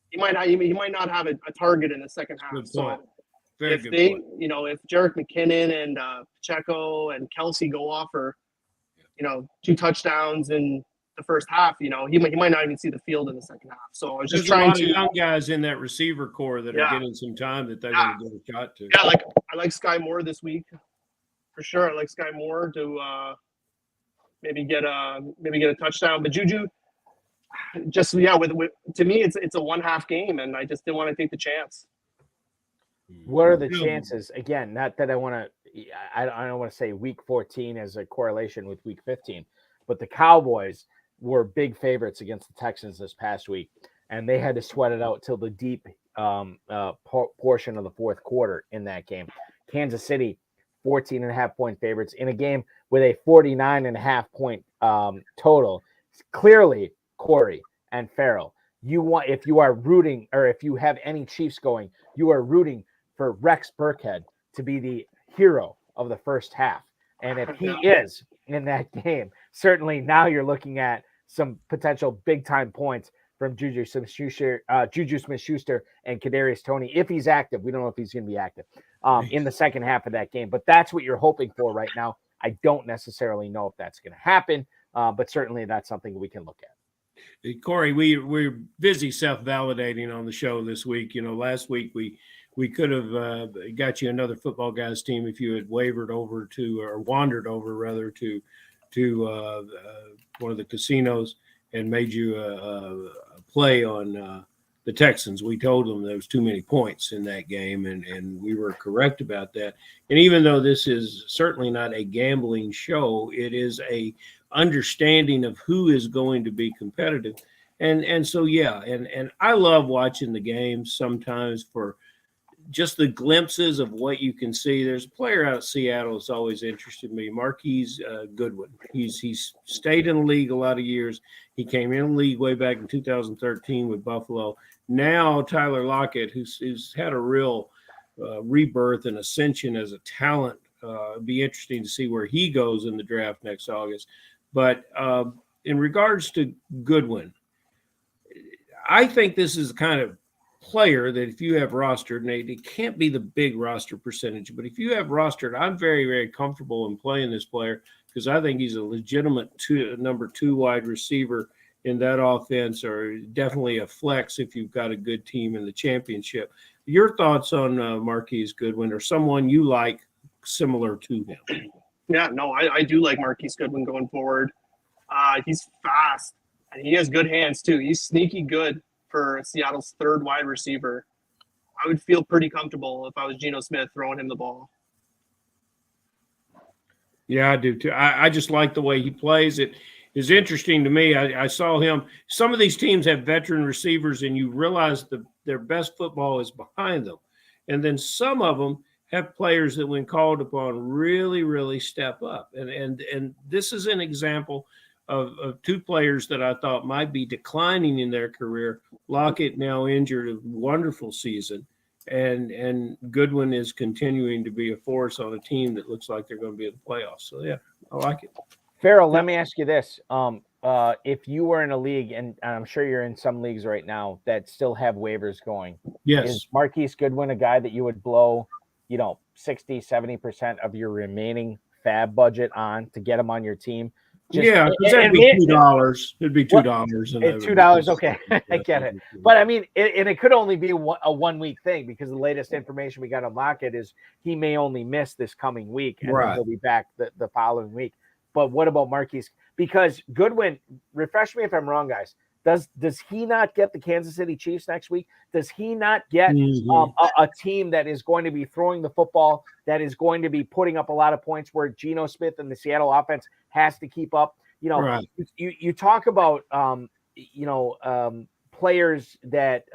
He might not have a target in the second half. Good So point. Very if good they, point. you know, if Jerick McKinnon and Pacheco and Kelsey go off for, 2 touchdowns in the first half, he might not even see the field in the second half. So I was just There's a trying lot to of young guys in that receiver core that are getting some time that they're going to get a shot to. Yeah, I like Sky Moore this week for sure. I like Sky Moore to maybe get a touchdown. But Juju, just with to me, it's a 1/2 game, and I just didn't want to take the chance. What are the chances? Again, not that I don't want to say week 14 as a correlation with week 15, but the Cowboys were big favorites against the Texans this past week, and they had to sweat it out till the deep portion of the fourth quarter in that game. Kansas City, 14.5 point favorites in a game with a 49.5 point total. Clearly, Corey and Farrell, if you are rooting, or if you have any Chiefs going, you are rooting for Rex Burkhead to be the hero of the first half. And if he is in that game, certainly now you're looking at some potential big-time points from Juju Smith-Schuster and Kadarius Toney. If he's active, we don't know if he's going to be active in the second half of that game. But that's what you're hoping for right now. I don't necessarily know if that's going to happen, but certainly that's something we can look at. Corey, we're busy self-validating on the show this week. Last week we could have got you another Football Guys team if you had wandered over rather to one of the casinos and made you a play on the Texans. We told them there was too many points in that game, and we were correct about that. And even though this is certainly not a gambling show, it is a understanding of who is going to be competitive. And so, and I love watching the games sometimes for just the glimpses of what you can see. There's a player out of Seattle that's always interested me, Marquise Goodwin. He's stayed in the league a lot of years. He came in the league way back in 2013 with Buffalo. Now Tyler Lockett, who's had a real rebirth and ascension as a talent. It'd be interesting to see where he goes in the draft next August. But in regards to Goodwin, I think this is the kind of player that if you have rostered, and it can't be the big roster percentage, but if you have rostered, I'm very, very comfortable in playing this player because I think he's a legitimate number 2 wide receiver in that offense, or definitely a flex if you've got a good team in the championship. Your thoughts on Marquise Goodwin, or someone you like similar to him? Yeah, no, I do like Marquise Goodwin going forward. He's fast, and he has good hands too. He's sneaky good for Seattle's 3rd wide receiver. I would feel pretty comfortable if I was Geno Smith throwing him the ball. Yeah, I do too. I just like the way he plays. It is interesting to me. I saw him. Some of these teams have veteran receivers, and you realize their best football is behind them. And then some of them have players that, when called upon, really, really step up. And this is an example of 2 players that I thought might be declining in their career. Lockett now injured, a wonderful season, and Goodwin is continuing to be a force on a team that looks like they're going to be in the playoffs. So yeah, I like it. Farrell, let me ask you this: if you were in a league, and I'm sure you're in some leagues right now that still have waivers going, yes, is Marquise Goodwin a guy that you would blow, 60-70% of your remaining fab budget on to get him on your team? Because that'd be $2. It'd be $2. $2. Okay, I get it. But I mean, it could only be a 1-week thing, because the latest information we got on Lockett is he may only miss this coming week, and then he'll be back the following week. But what about Marquise? Because Goodwin, refresh me if I'm wrong, guys. Does he not get the Kansas City Chiefs next week? Does he not get a team that is going to be throwing the football, that is going to be putting up a lot of points, where Geno Smith and the Seattle offense has to keep up? You know, Right. you talk about players that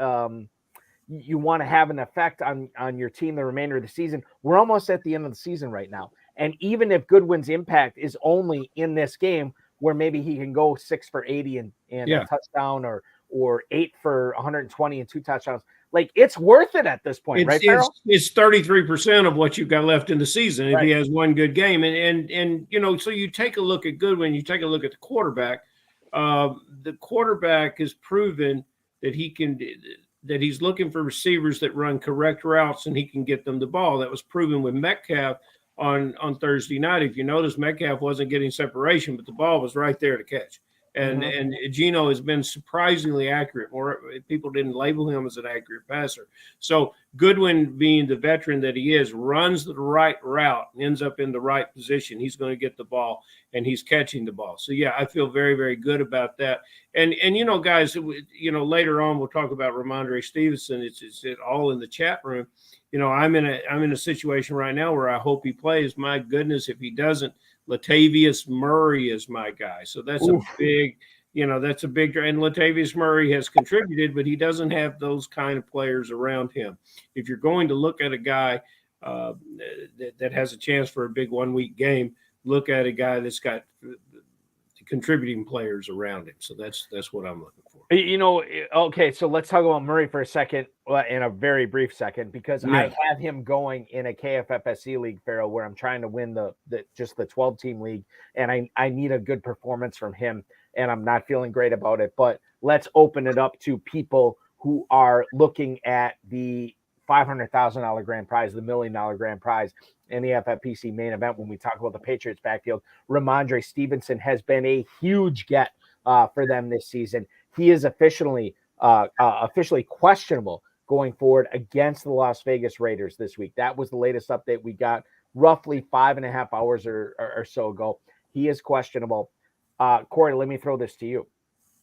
you want to have an effect on your team the remainder of the season. We're almost at the end of the season right now. And even if Goodwin's impact is only in this game where maybe he can go 6 for 80 and a touchdown or 8 for 120 and 2 touchdowns, like it's worth it at this point, right, Farrell? It's 33% of what you've got left in the season if Right. he has one good game. And you know, so you take a look at Goodwin, you take a look at the quarterback. The quarterback has proven that he's looking for receivers that run correct routes and he can get them the ball. That was proven with Metcalf on Thursday night. If you notice, Metcalf wasn't getting separation, but the ball was right there to catch. And Geno has been surprisingly accurate. Or people didn't label him as an accurate passer. So Goodwin, being the veteran that he is, runs the right route, ends up in the right position. He's going to get the ball, and he's catching the ball. So yeah, I feel very, very good about that. And you know, guys, you know, later on we'll talk about Ramondre Stevenson. It's all in the chat room. You know, I'm in a situation right now where I hope he plays. My goodness, if he doesn't, Latavius Murray is my guy. So that's a big, you know, that's a big, and Latavius Murray has contributed, but he doesn't have those kind of players around him. If you're going to look at a guy that has a chance for a big 1 week game, look at a guy that's got contributing players around him. So that's what I'm looking for. You know, okay, so let's talk about Murray for a second, in a very brief second, because I have him going in a KFFSC league, Farrell, where I'm trying to win the 12-team league, and I need a good performance from him, and I'm not feeling great about it. But let's open it up to people who are looking at the $500,000 grand prize, the $1 million grand prize in the FFPC main event. When we talk about the Patriots backfield, Ramondre Stevenson has been a huge get for them this season. He is officially questionable going forward against the Las Vegas Raiders this week. That was the latest update we got roughly 5.5 hours or so ago. He is questionable. Corey, let me throw this to you.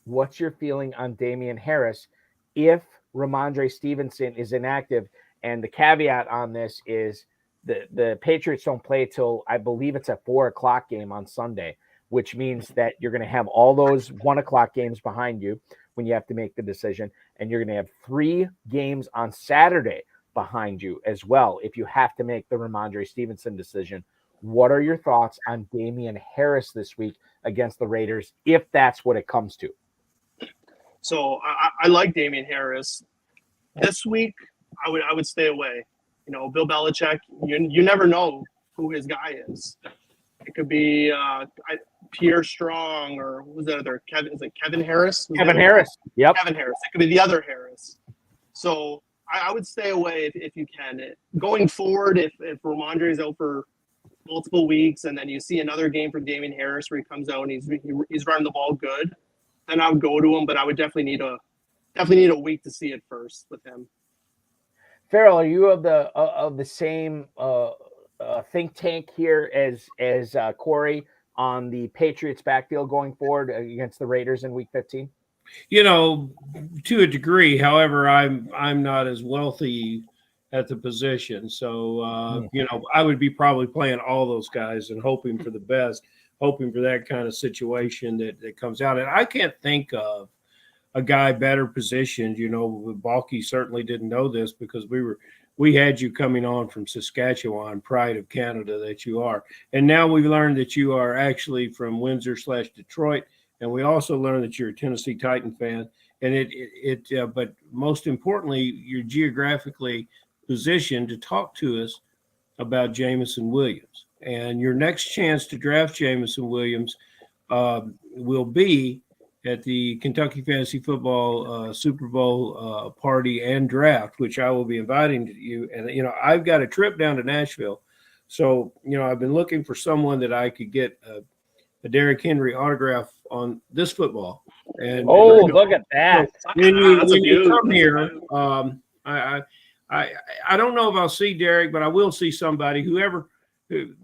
What's your feeling on Damian Harris if Ramondre Stevenson is inactive? And the caveat on this is the Patriots don't play till, I believe it's a 4:00 game on Sunday, which means that you're going to have all those 1:00 games behind you when you have to make the decision. And you're going to have 3 games on Saturday behind you as well if you have to make the Ramondre Stevenson decision. What are your thoughts on Damian Harris this week against the Raiders, if that's what it comes to? So I like Damian Harris. This week, I would stay away. You know, Bill Belichick, you never know who his guy is. It could be Pierre Strong, or who's that other? Kevin Harris? Kevin Harris. Yep. Kevin Harris. It could be the other Harris. So I would stay away if you can. Going forward, if Ramondre is out for multiple weeks, and then you see another game from Damian Harris where he comes out and he's running the ball good, then I would go to him. But I would definitely need a week to see it first with him. Farrell, are you of the same think tank here as Corey on the Patriots backfield going forward against the Raiders in Week 15? You know, to a degree. However, I'm not as wealthy at the position, so you know, I would be probably playing all those guys and hoping for the best, hoping for that kind of situation that comes out. And I can't think of a guy better positioned. You know, Balky certainly didn't know this because we had you coming on from Saskatchewan, pride of Canada that you are. And now we've learned that you are actually from Windsor/Detroit. And we also learned that you're a Tennessee Titan fan. And but most importantly, you're geographically positioned to talk to us about Jameson Williams. And your next chance to draft Jameson Williams will be at the Kentucky Fantasy Football Super Bowl party and draft, which I will be inviting you. And, you know, I've got a trip down to Nashville. So, you know, I've been looking for someone that I could get a Derrick Henry autograph on this football. And look at that. When you come here, I don't know if I'll see Derek, but I will see somebody,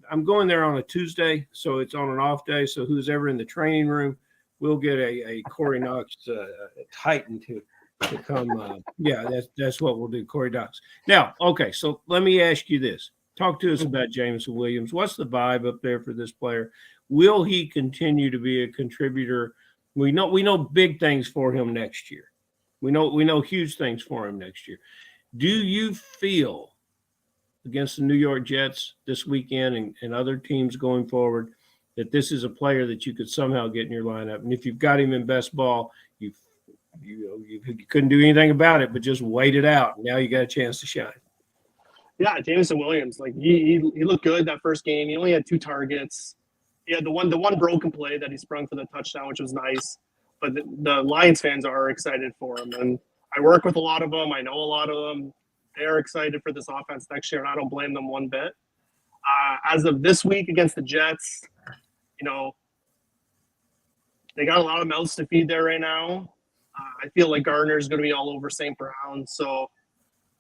I'm going there on a Tuesday, so it's on an off day. So who's ever in the training room, we'll get a Corey Knox Titan to come. That's what we'll do, Corey Knox. Now, okay, so let me ask you this. Talk to us about Jameson Williams. What's the vibe up there for this player? Will he continue to be a contributor? We know big things for him next year. We know huge things for him next year. Do you feel against the New York Jets this weekend and other teams going forward that this is a player that you could somehow get in your lineup? And if you've got him in best ball, you couldn't do anything about it, but just wait it out. Now you got a chance to shine. Yeah, Jameson Williams, like he looked good that first game. He only had 2 targets. He had the one broken play that he sprung for the touchdown, which was nice. But the Lions fans are excited for him, and I work with a lot of them. I know a lot of them. They are excited for this offense next year, and I don't blame them one bit. As of this week against the Jets, they got a lot of mouths to feed there right now. I feel like Gardner's going to be all over St. Brown, so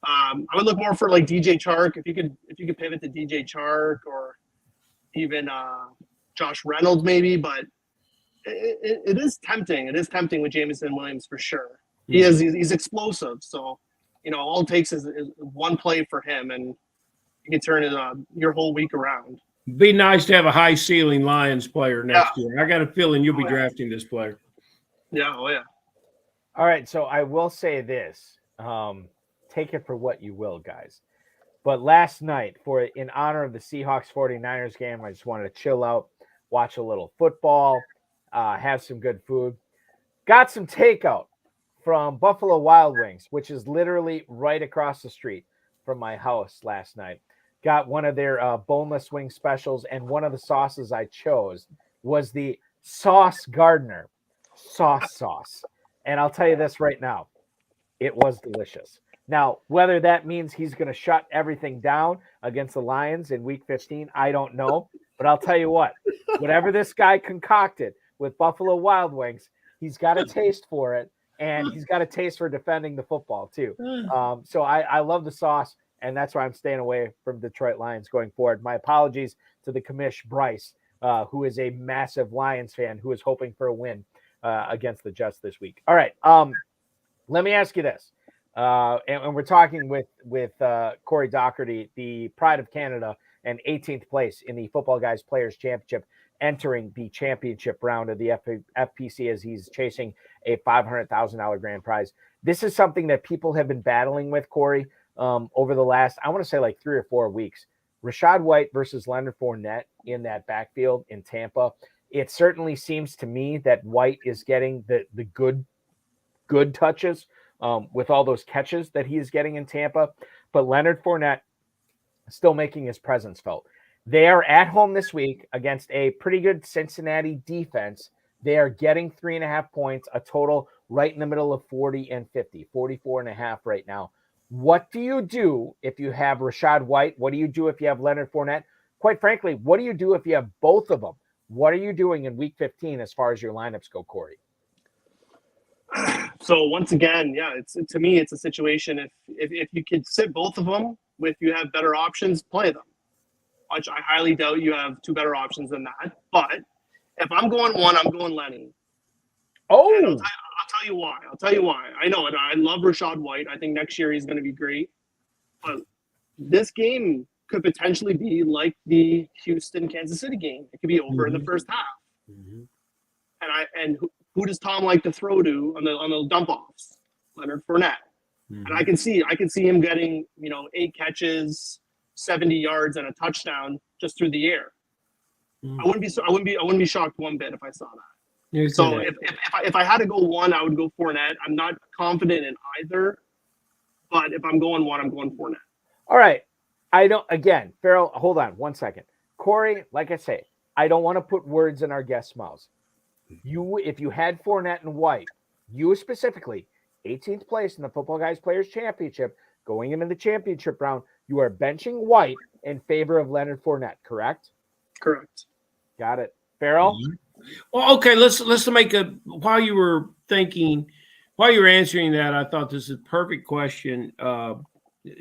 I would look more for like DJ Chark. If you could pivot to DJ Chark or even Josh Reynolds maybe, but it is tempting. It is tempting with Jameson Williams for sure. He's explosive, so all it takes is one play for him, and you can turn your whole week around. Be nice to have a high ceiling Lions player next year. I got a feeling you'll be drafting this player. Yeah, oh yeah. All right, so I will say this. Take it for what you will, guys. But last night, in honor of the Seahawks 49ers game, I just wanted to chill out, watch a little football, have some good food. Got some takeout from Buffalo Wild Wings, which is literally right across the street from my house last night. Got one of their boneless wing specials, and one of the sauces I chose was the Sauce Gardner sauce. And I'll tell you this right now, it was delicious. Now, whether that means he's going to shut everything down against the Lions in Week 15, I don't know. But I'll tell you what, whatever this guy concocted with Buffalo Wild Wings, he's got a taste for it, and he's got a taste for defending the football too. So I love the sauce, and that's why I'm staying away from Detroit Lions going forward. My apologies to the commish Bryce, who is a massive Lions fan who is hoping for a win against the Jets this week. All right, let me ask you this. And we're talking with Corey Docherty, the pride of Canada, and 18th place in the Football Guys Players Championship, entering the championship round of the FPC as he's chasing a $500,000 grand prize. This is something that people have been battling with, Corey, over the last, I want to say like 3 or 4 weeks. Rachaad White versus Leonard Fournette in that backfield in Tampa. It certainly seems to me that White is getting the good touches with all those catches that he is getting in Tampa, but Leonard Fournette still making his presence felt. They are at home this week against a pretty good Cincinnati defense. They are getting 3.5 points, a total right in the middle of 40 and 50, 44.5 right now. What do you do if you have Rachaad White? What do you do if you have Leonard Fournette? Quite frankly, what do you do if you have both of them? What are you doing in Week 15 as far as your lineups go, Corey? So once again, yeah, to me, it's a situation. If you could sit both of them, if you have better options, play them. Which I highly doubt you have 2 better options than that. But if I'm going one, I'm going Lenny. Oh, I'll tell you why. I know it. I love Rachaad White. I think next year he's going to be great. But this game could potentially be like the Houston-Kansas City game. It could be over in the first half. And who does Tom like to throw to on the dump offs? Leonard Fournette. And I can see him getting 8 catches, 70 yards, and a touchdown just through the air. I wouldn't be shocked one bit if I saw that. So if I had to go one, I would go Fournette. I'm not confident in either, but if I'm going one, I'm going Fournette. All right. Again, Farrell, hold on 1 second. Corey, like I say, I don't want to put words in our guests' mouths. If you had Fournette and White, you specifically, 18th place in the Football Guys Players Championship, going into the championship round, you are benching White in favor of Leonard Fournette, correct? Correct. Got it. Farrell? Well, okay, let's make while you were answering that, I thought this is a perfect question.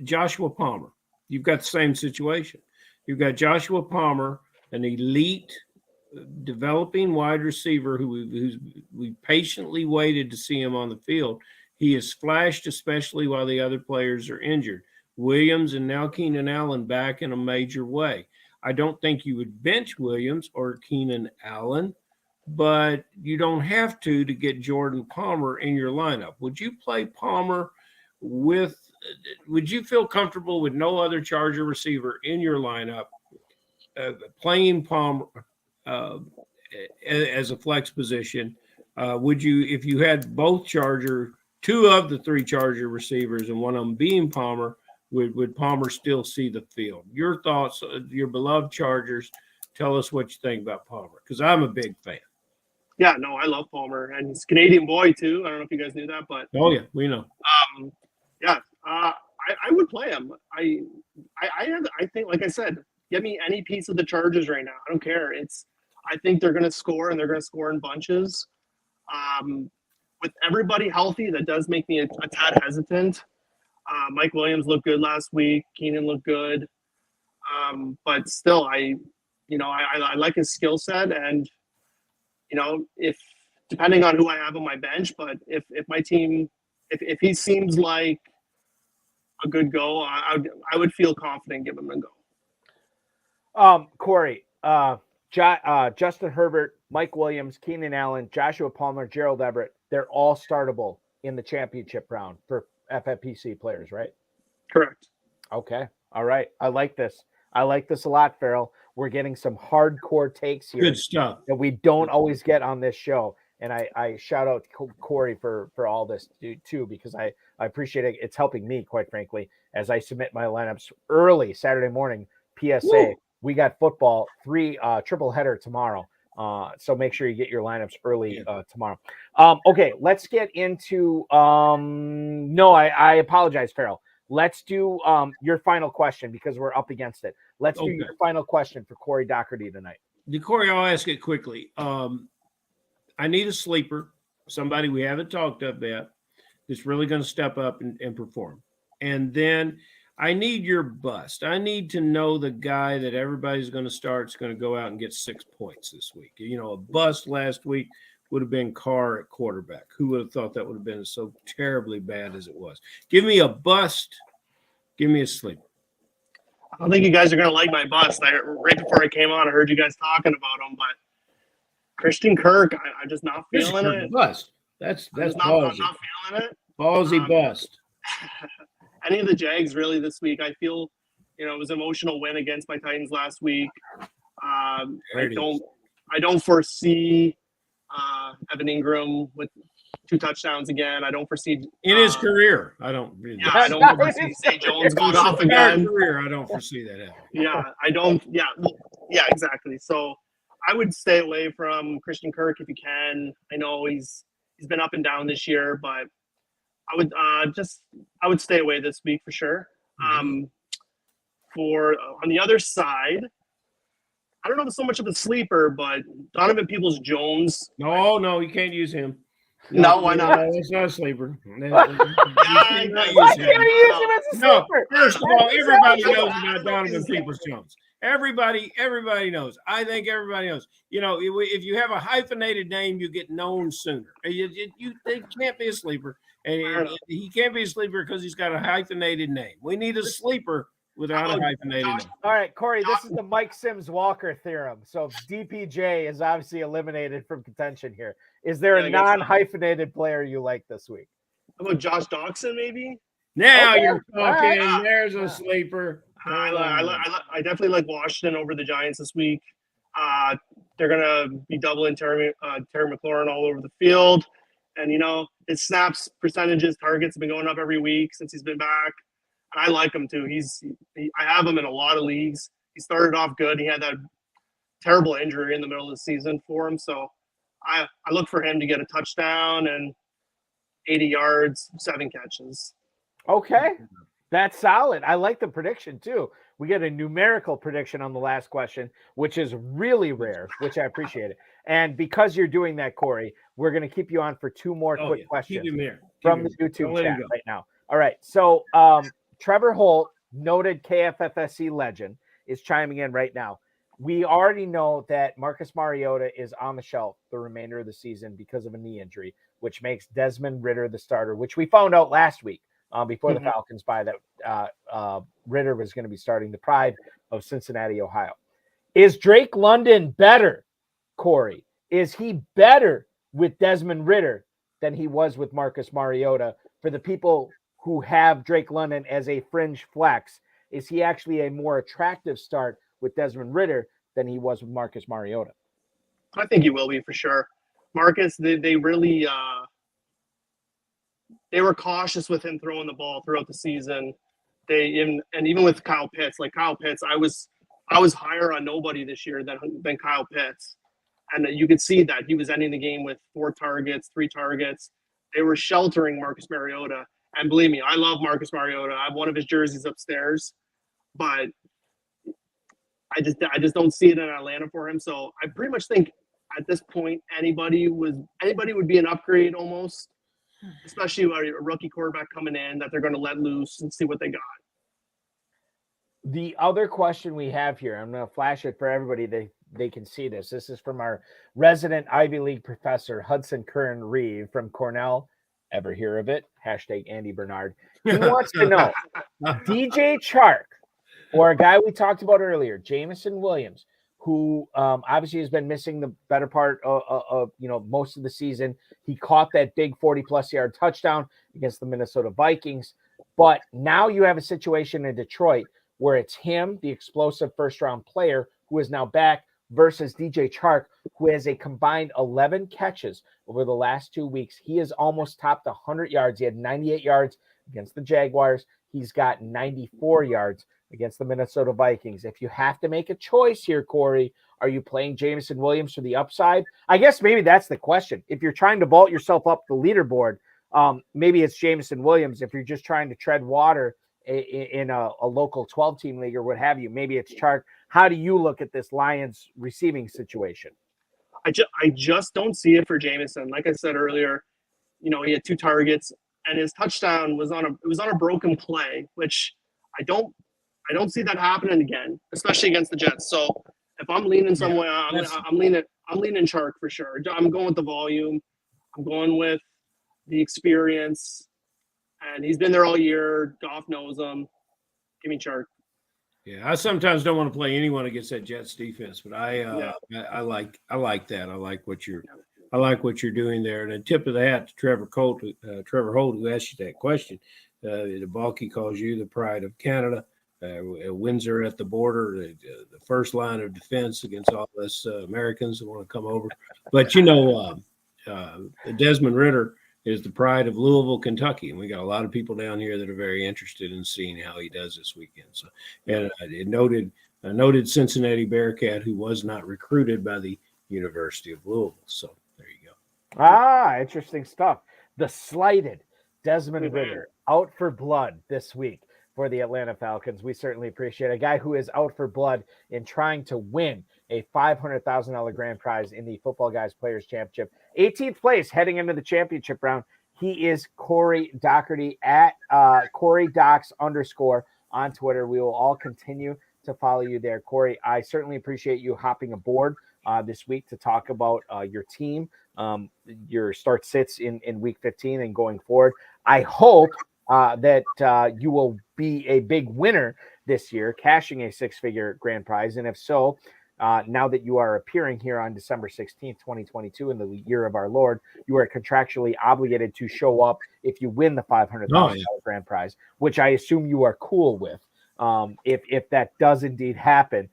Joshua Palmer. You've got the same situation. You've got Joshua Palmer, an elite developing wide receiver who's we patiently waited to see him on the field. He has flashed, especially while the other players are injured. Williams and now Keenan Allen back in a major way. I don't think you would bench Williams or Keenan Allen, but you don't have to get Jordan Palmer in your lineup. Would you play Palmer would you feel comfortable with no other Charger receiver in your lineup, playing Palmer as a flex position? Would you, if you had both two of the three Charger receivers and one of them being Palmer, would Palmer still see the field? Your thoughts, your beloved Chargers, tell us what you think about Palmer, because I'm a big fan. Yeah, no, I love Palmer, and he's a Canadian boy too. I don't know if you guys knew that, but oh yeah, we know. I would play him. I think, like I said, get me any piece of the Chargers right now. I don't care. I think they're going to score, and they're going to score in bunches. With everybody healthy, that does make me a tad hesitant. Mike Williams looked good last week. Keenan looked good. But still, I like his skill set, and if depending on who I have on my bench, but if my team, if he seems like a good go, I would feel confident giving him a go. Corey, Justin Herbert, Mike Williams, Keenan Allen, Joshua Palmer, Gerald Everett, they're all startable in the championship round for FFPC players, right? Correct. Okay. All right. I like this. I like this a lot, Farrell. We're getting some hardcore takes here. Good stuff that we don't always get on this show. And I shout out Corey for all this too, because I appreciate it. It's helping me, quite frankly, as I submit my lineups early Saturday morning. PSA, Woo! We got football, triple header tomorrow. So make sure you get your lineups early tomorrow. Okay, let's get into I apologize, Farrell. Let's do your final question, because we're up against it. Let's do your final question for Corey Docherty tonight. Corey, I'll ask it quickly. I need a sleeper, somebody we haven't talked about that's really going to step up and perform. And then I need your bust. I need to know the guy that everybody's going to start is going to go out and get 6 points this week. A bust last week would have been Carr at quarterback. Who would have thought that would have been so terribly bad as it was? Give me a bust. Give me a sleeper. I don't think you guys are going to like my bust. Right before I came on, I heard you guys talking about him, but Christian Kirk, I'm just not feeling it. Bust. That's ballsy. I'm not feeling it. Ballsy bust. Any of the Jags really this week? I feel, it was an emotional win against my Titans last week. I don't foresee Evan Ingram with 2 touchdowns again. I don't foresee in his career. I don't foresee Zay Jones going off again. Career, I don't foresee that happening. Yeah, I don't. Yeah, exactly. So I would stay away from Christian Kirk if you can. I know he's been up and down this year, but I would stay away this week for sure. On the other side, I don't know if it's so much of a sleeper, but Donovan Peoples-Jones. No, you can't use him. No, why not? It's not a sleeper. Why can't you use him as a sleeper? First of all, everybody knows about Donovan Peoples-Jones. Everybody knows. I think everybody knows. If you have a hyphenated name, you get known sooner. They can't be a sleeper. And he can't be a sleeper because he's got a hyphenated name. We need a sleeper without a hyphenated name. All right, Corey, this is the Mike Sims-Walker theorem. So DPJ is obviously eliminated from contention here. Is there a non-hyphenated player you like this week? How about Josh Doxson, maybe? Now you're talking. Right. There's a sleeper. I definitely like Washington over the Giants this week. They're going to be doubling Terry McLaurin all over the field. And, his snaps percentages, targets have been going up every week since he's been back. And I like him too. I have him in a lot of leagues. He started off good. He had that terrible injury in the middle of the season for him. So I look for him to get a touchdown and 80 yards, 7 catches. Okay. That's solid. I like the prediction too. We get a numerical prediction on the last question, which is really rare, which I appreciate it. And because you're doing that, Corey, we're going to keep you on for 2 more quick questions from the YouTube chat right now. All right. So Trevor Holt, noted KFFSC legend, is chiming in right now. We already know that Marcus Mariota is on the shelf the remainder of the season because of a knee injury, which makes Desmond Ridder the starter, which we found out last week before the Falcons bye that Ridder was going to be starting, the pride of Cincinnati, Ohio. Is Drake London better, Corey? Is he better with Desmond Ridder than he was with Marcus Mariota? For the people who have Drake London as a fringe flex, is he actually a more attractive start with Desmond Ridder than he was with Marcus Mariota? I think he will be for sure. Marcus, they really they were cautious with him throwing the ball throughout the season. And even with Kyle Pitts, I was higher on nobody this year than Kyle Pitts. And you could see that he was ending the game with 4 targets, 3 targets. They were sheltering Marcus Mariota. And believe me, I love Marcus Mariota. I have one of his jerseys upstairs, but I just don't see it in Atlanta for him. So I pretty much think at this point anybody would be an upgrade almost, especially a rookie quarterback coming in that they're going to let loose and see what they got. The other question we have here, I'm going to flash it for everybody. They can see this. This is from our resident Ivy League professor, Hudson Curran-Reeve from Cornell. Ever hear of it? Hashtag Andy Bernard. He wants to know, DJ Chark, or a guy we talked about earlier, Jameson Williams, who obviously has been missing the better part of most of the season. He caught that big 40-plus yard touchdown against the Minnesota Vikings. But now you have a situation in Detroit where it's him, the explosive first-round player, who is now back, versus DJ Chark, who has a combined 11 catches over the last 2 weeks. He has almost topped 100 yards. He had 98 yards against the Jaguars. He's got 94 yards against the Minnesota Vikings. If you have to make a choice here, Corey, are you playing Jameson Williams for the upside? I guess maybe that's the question. If you're trying to vault yourself up the leaderboard, maybe it's Jameson Williams. If you're just trying to tread water in a local 12-team league or what have you, maybe it's Chark. How do you look at this Lions receiving situation? I just don't see it for Jameson. Like I said earlier, he had 2 targets and his touchdown was on a broken play, which I don't see that happening again, especially against the Jets. So if I'm leaning somewhere, I'm leaning Chark for sure. I'm going with the volume. I'm going with the experience, and he's been there all year. Goff knows him. Give me Chark. Yeah, I sometimes don't want to play anyone against that Jets defense, but I like that. I like what you're doing there. And a tip of the hat to Trevor Holt, who asked you that question. The Balky calls you the pride of Canada. Windsor at the border, the first line of defense against all us Americans who want to come over. But Desmond Ridder is the pride of Louisville, Kentucky, and we got a lot of people down here that are very interested in seeing how he does this weekend. So, and a noted Cincinnati Bearcat who was not recruited by the University of Louisville. So there you go. Interesting stuff. The slighted Desmond Ridder out for blood this week for the Atlanta Falcons. We certainly appreciate a guy who is out for blood in trying to win a $500,000 grand prize in the Football Guys Players Championship. 18th place heading into the championship round. He is Corey Docherty at CoreyDocs_ on Twitter. We will all continue to follow you there, Corey. I certainly appreciate you hopping aboard this week to talk about your team, your start sits in week 15 and going forward. I hope that you will be a big winner this year, cashing a 6-figure grand prize. And if so, now that you are appearing here on December 16th, 2022, in the year of our Lord, you are contractually obligated to show up if you win the $500,000 grand prize, which I assume you are cool with. If that does indeed happen,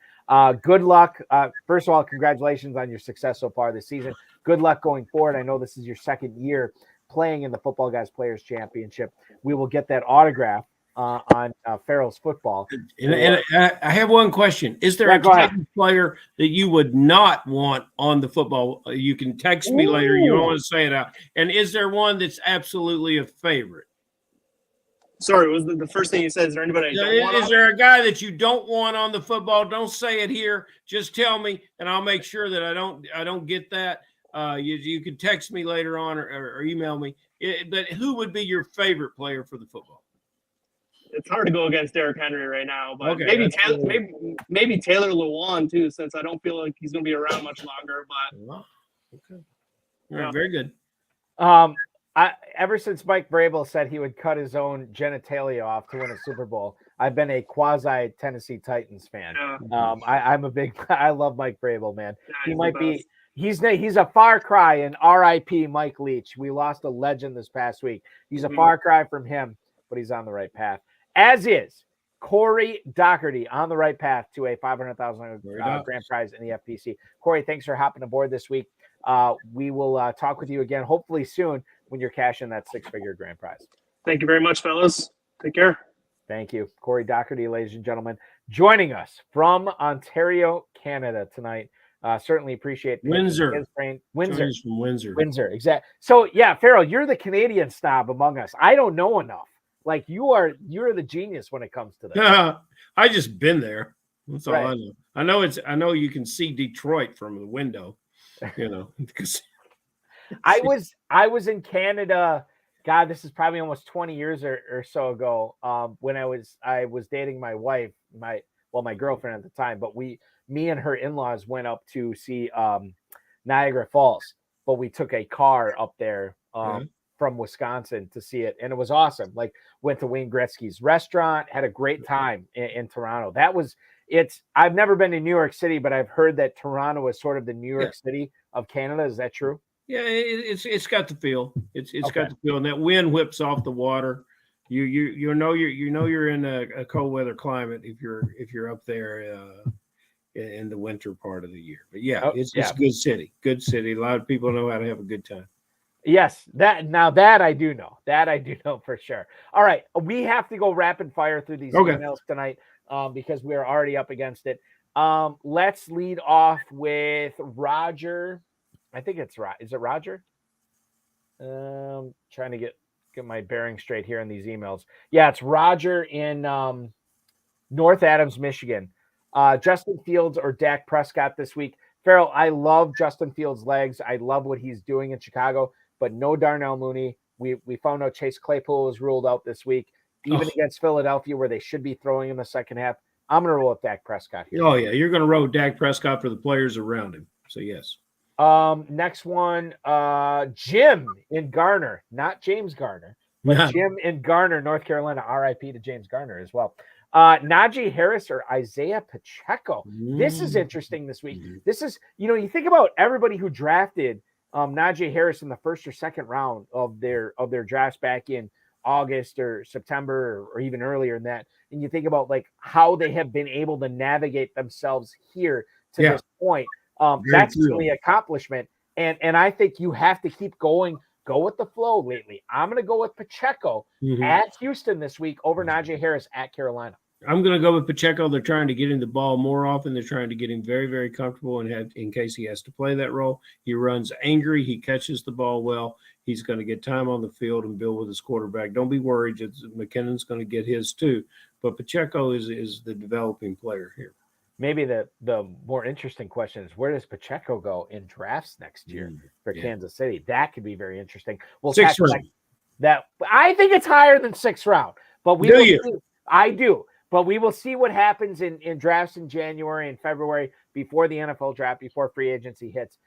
good luck. First of all, congratulations on your success so far this season. Good luck going forward. I know this is your second year playing in the Football Guys Players Championship. We will get that autograph on Farrell's football. And I have one question. Is there a Titans player that you would not want on the football? You can text me later. You don't want to say it out. And is there one that's absolutely a favorite? Sorry, was the first thing you said? Is there anybody? Is there a guy that you don't want on the football? Don't say it here. Just tell me, and I'll make sure that I don't get that. You can text me later on or email me. But who would be your favorite player for the football? It's hard to go against Derrick Henry right now, but maybe Taylor Lewan too, since I don't feel like he's going to be around much longer. But okay, all right, very good. Ever since Mike Vrabel said he would cut his own genitalia off to win a Super Bowl, I've been a quasi Tennessee Titans fan. Yeah. I'm a big. I love Mike Vrabel, man. Yeah, He he's might the be. best. He's a far cry, and R.I.P. Mike Leach. We lost a legend this past week. He's a far cry from him, but he's on the right path. As is Corey Docherty, on the right path to a $500,000 grand prize in the FPC. Corey, thanks for hopping aboard this week. We will talk with you again, hopefully soon, when you're cashing that six-figure grand prize. Thank you very much, fellas. Take care. Thank you. Corey Docherty, ladies and gentlemen, joining us from Ontario, Canada tonight. Certainly appreciate Windsor. Windsor. From Windsor. Windsor, exactly. So yeah, Farrell, you're the Canadian snob among us. I don't know enough. Like you're the genius when it comes to that. I just been there. That's all Right. I know. I know you can see Detroit from the window, you know. I was in Canada. God, this is probably almost 20 years or so ago. When I was dating my wife, my girlfriend at the time, but me and her in-laws went up to see Niagara Falls, but we took a car up there from Wisconsin to see it, and it was awesome. Like went to Wayne Gretzky's restaurant, had a great time in Toronto. I've never been to New York City, but I've heard that Toronto is sort of the New York City of Canada. Is that true? Yeah, it's got the feel. It's Okay. got the feel, and that wind whips off the water. You know you're in a cold weather climate if you're up there in the winter part of the year. But yeah, it's a good city. Good city. A lot of people know how to have a good time. Yes, that I do know. That I do know for sure. All right, we have to go rapid fire through these emails tonight because we're already up against it. Let's lead off with Roger. I think it's right. Is it Roger? Trying to get my bearings straight here in these emails. Yeah, it's Roger in North Adams, Michigan. Justin Fields or Dak Prescott this week. Farrell, I love Justin Fields' legs. I love what he's doing in Chicago, but no Darnell Mooney. We found out Chase Claypool was ruled out this week, even against Philadelphia, where they should be throwing in the second half. I'm going to roll with Dak Prescott here. Oh, yeah. You're going to roll with Dak Prescott for the players around him. So, yes. Next one, Jim in Garner, not James Garner, but Jim in Garner, North Carolina. RIP to James Garner as well. Najee Harris or Isaiah Pacheco. This is interesting this week. This is, you think about everybody who drafted Najee Harris in the first or second round of their drafts back in August or September or even earlier than that. And you think about like how they have been able to navigate themselves here to this point. That's really an accomplishment. And I think you have to keep going. Go with the flow lately. I'm going to go with Pacheco at Houston this week over Najee Harris at Carolina. I'm going to go with Pacheco. They're trying to get him the ball more often. They're trying to get him very, very comfortable in case he has to play that role. He runs angry. He catches the ball well. He's going to get time on the field and build with his quarterback. Don't be worried. McKinnon's going to get his too. But Pacheco is the developing player here. Maybe the more interesting question is, where does Pacheco go in drafts next year for Kansas City? That could be very interesting. We'll sixth round. That I think it's higher than sixth round, but we will see. I do, but we will see what happens in drafts in January and February before the NFL draft, before free agency hits.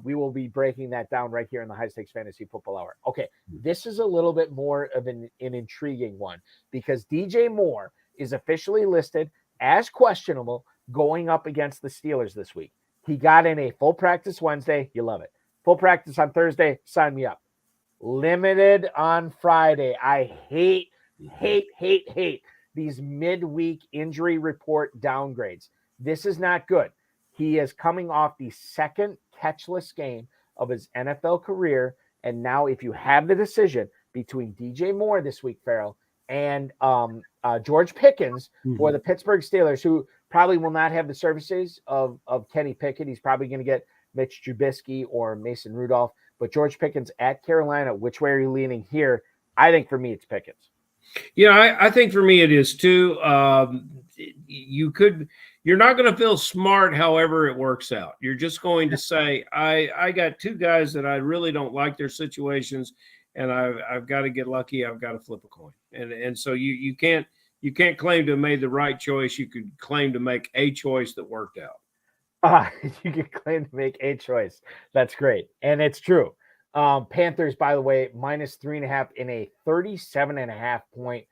We will be breaking that down right here in the High Stakes Fantasy Football Hour. Okay, this is a little bit more of an intriguing one because DJ Moore is officially listed as questionable going up against the Steelers this week. He got in a full practice Wednesday. You love it. Full practice on Thursday. Sign me up. Limited on Friday. I hate these midweek injury report downgrades. This is not good. He is coming off the second catchless game of his NFL career. And now if you have the decision between DJ Moore this week, Farrell, and George Pickens for the Pittsburgh Steelers, who probably will not have the services of Kenny Pickett. He's probably going to get Mitch Trubisky or Mason Rudolph. But George Pickens at Carolina, which way are you leaning here? I think for me, it's Pickens. Yeah, I think for me it is too. You're not going to feel smart however it works out. You're just going to say, I got two guys that I really don't like their situations, and I've got to get lucky. I've got to flip a coin. And so you can't claim to have made the right choice. You could claim to make a choice that worked out. You can claim to make a choice. That's great. And it's true. Panthers, by the way, -3.5 in a 37.5 point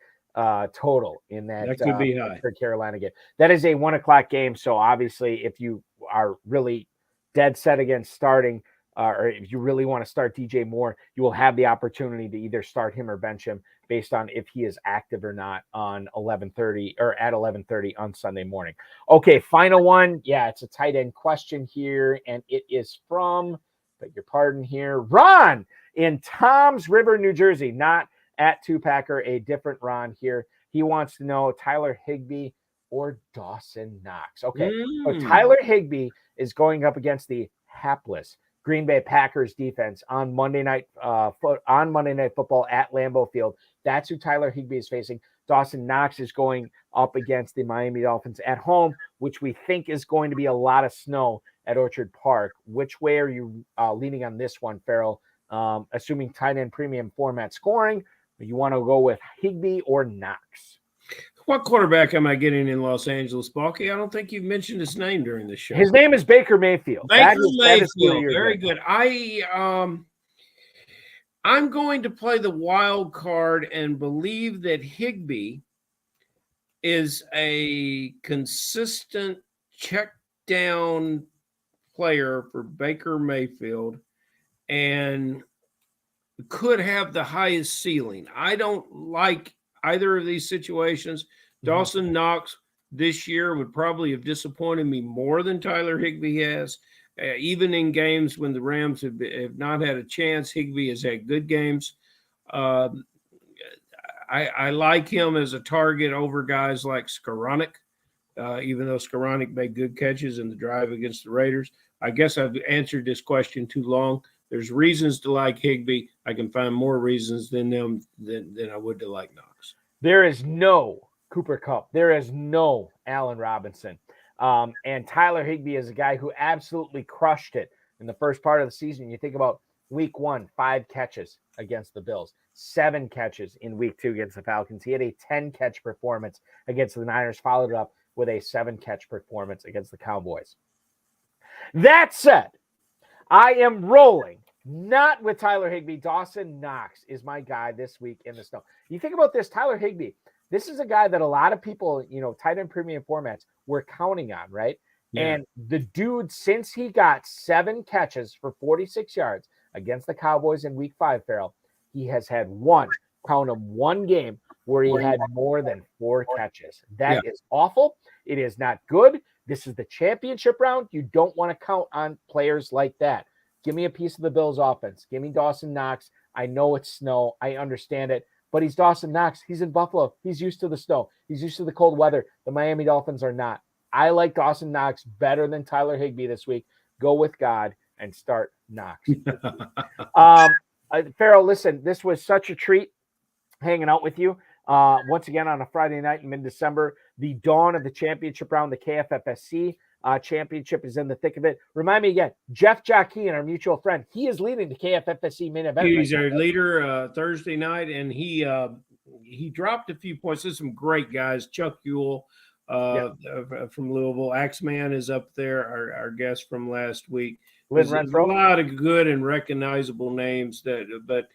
total in That could be high. Pittsburgh Carolina game. That is a 1:00 game. So obviously, if you are really dead set against starting, or if you really want to start DJ Moore, you will have the opportunity to either start him or bench him based on if he is active or not on 11:30 or at 11:30 on Sunday morning. Okay, final one. Yeah, it's a tight end question here, and it is from, beg your pardon here, Ron in Toms River, New Jersey, not at Two-Packer, a different Ron here. He wants to know Tyler Higbee or Dawson Knox. Okay, so Tyler Higbee is going up against the hapless Green Bay Packers defense on Monday Night Football at Lambeau Field. That's who Tyler Higbee is facing. Dawson Knox is going up against the Miami Dolphins at home, which we think is going to be a lot of snow at Orchard Park. Which way are you leaning on this one, Farrell? Assuming tight end premium format scoring, you want to go with Higbee or Knox? What quarterback am I getting in Los Angeles, Balky? I don't think you've mentioned his name during the show. His name is Baker Mayfield. Baker Mayfield. Very good. I'm going to play the wild card and believe that Higbee is a consistent check down player for Baker Mayfield and could have the highest ceiling. I don't like either of these situations. Dawson Knox this year would probably have disappointed me more than Tyler Higbee has. Even in games when the Rams have not had a chance, Higbee has had good games. I like him as a target over guys like Skoranek, even though Skoranek made good catches in the drive against the Raiders. I guess I've answered this question too long. There's reasons to like Higbee. I can find more reasons than I would to like Knox. There is no Cooper Kupp. There is no Allen Robinson. And Tyler Higbee is a guy who absolutely crushed it in the first part of the season. You think about week 1, 5 catches against the Bills, 7 catches in week 2 against the Falcons. He had a 10-catch performance against the Niners, followed it up with a 7-catch performance against the Cowboys. That said, I am rolling not with Tyler Higbee. Dawson Knox is my guy this week in the snow. You think about this, Tyler Higbee, this is a guy that a lot of people, tight end premium formats were counting on, right? Yeah. And the dude, since he got 7 catches for 46 yards against the Cowboys in week 5, Farrell, he has had one game where he had more than 4 catches. That is awful. It is not good. This is the championship round. You don't want to count on players like that. Give me a piece of the Bills offense. Give me Dawson Knox. I know it's snow. I understand it. But he's Dawson Knox. He's in Buffalo. He's used to the snow. He's used to the cold weather. The Miami Dolphins are not. I like Dawson Knox better than Tyler Higbee this week. Go with God and start Knox. Farrell, listen, this was such a treat hanging out with you. Once again on a Friday night in mid-December, the dawn of the championship round, the KFFSC championship is in the thick of it. Remind me again, Jeff Joaquin, our mutual friend, he is leading the KFFSC main event. He's our leader Thursday night, and he dropped a few points. There's some great guys. Chuck Ewell from Louisville. Axeman is up there, our guest from last week. There's a lot of good and recognizable names but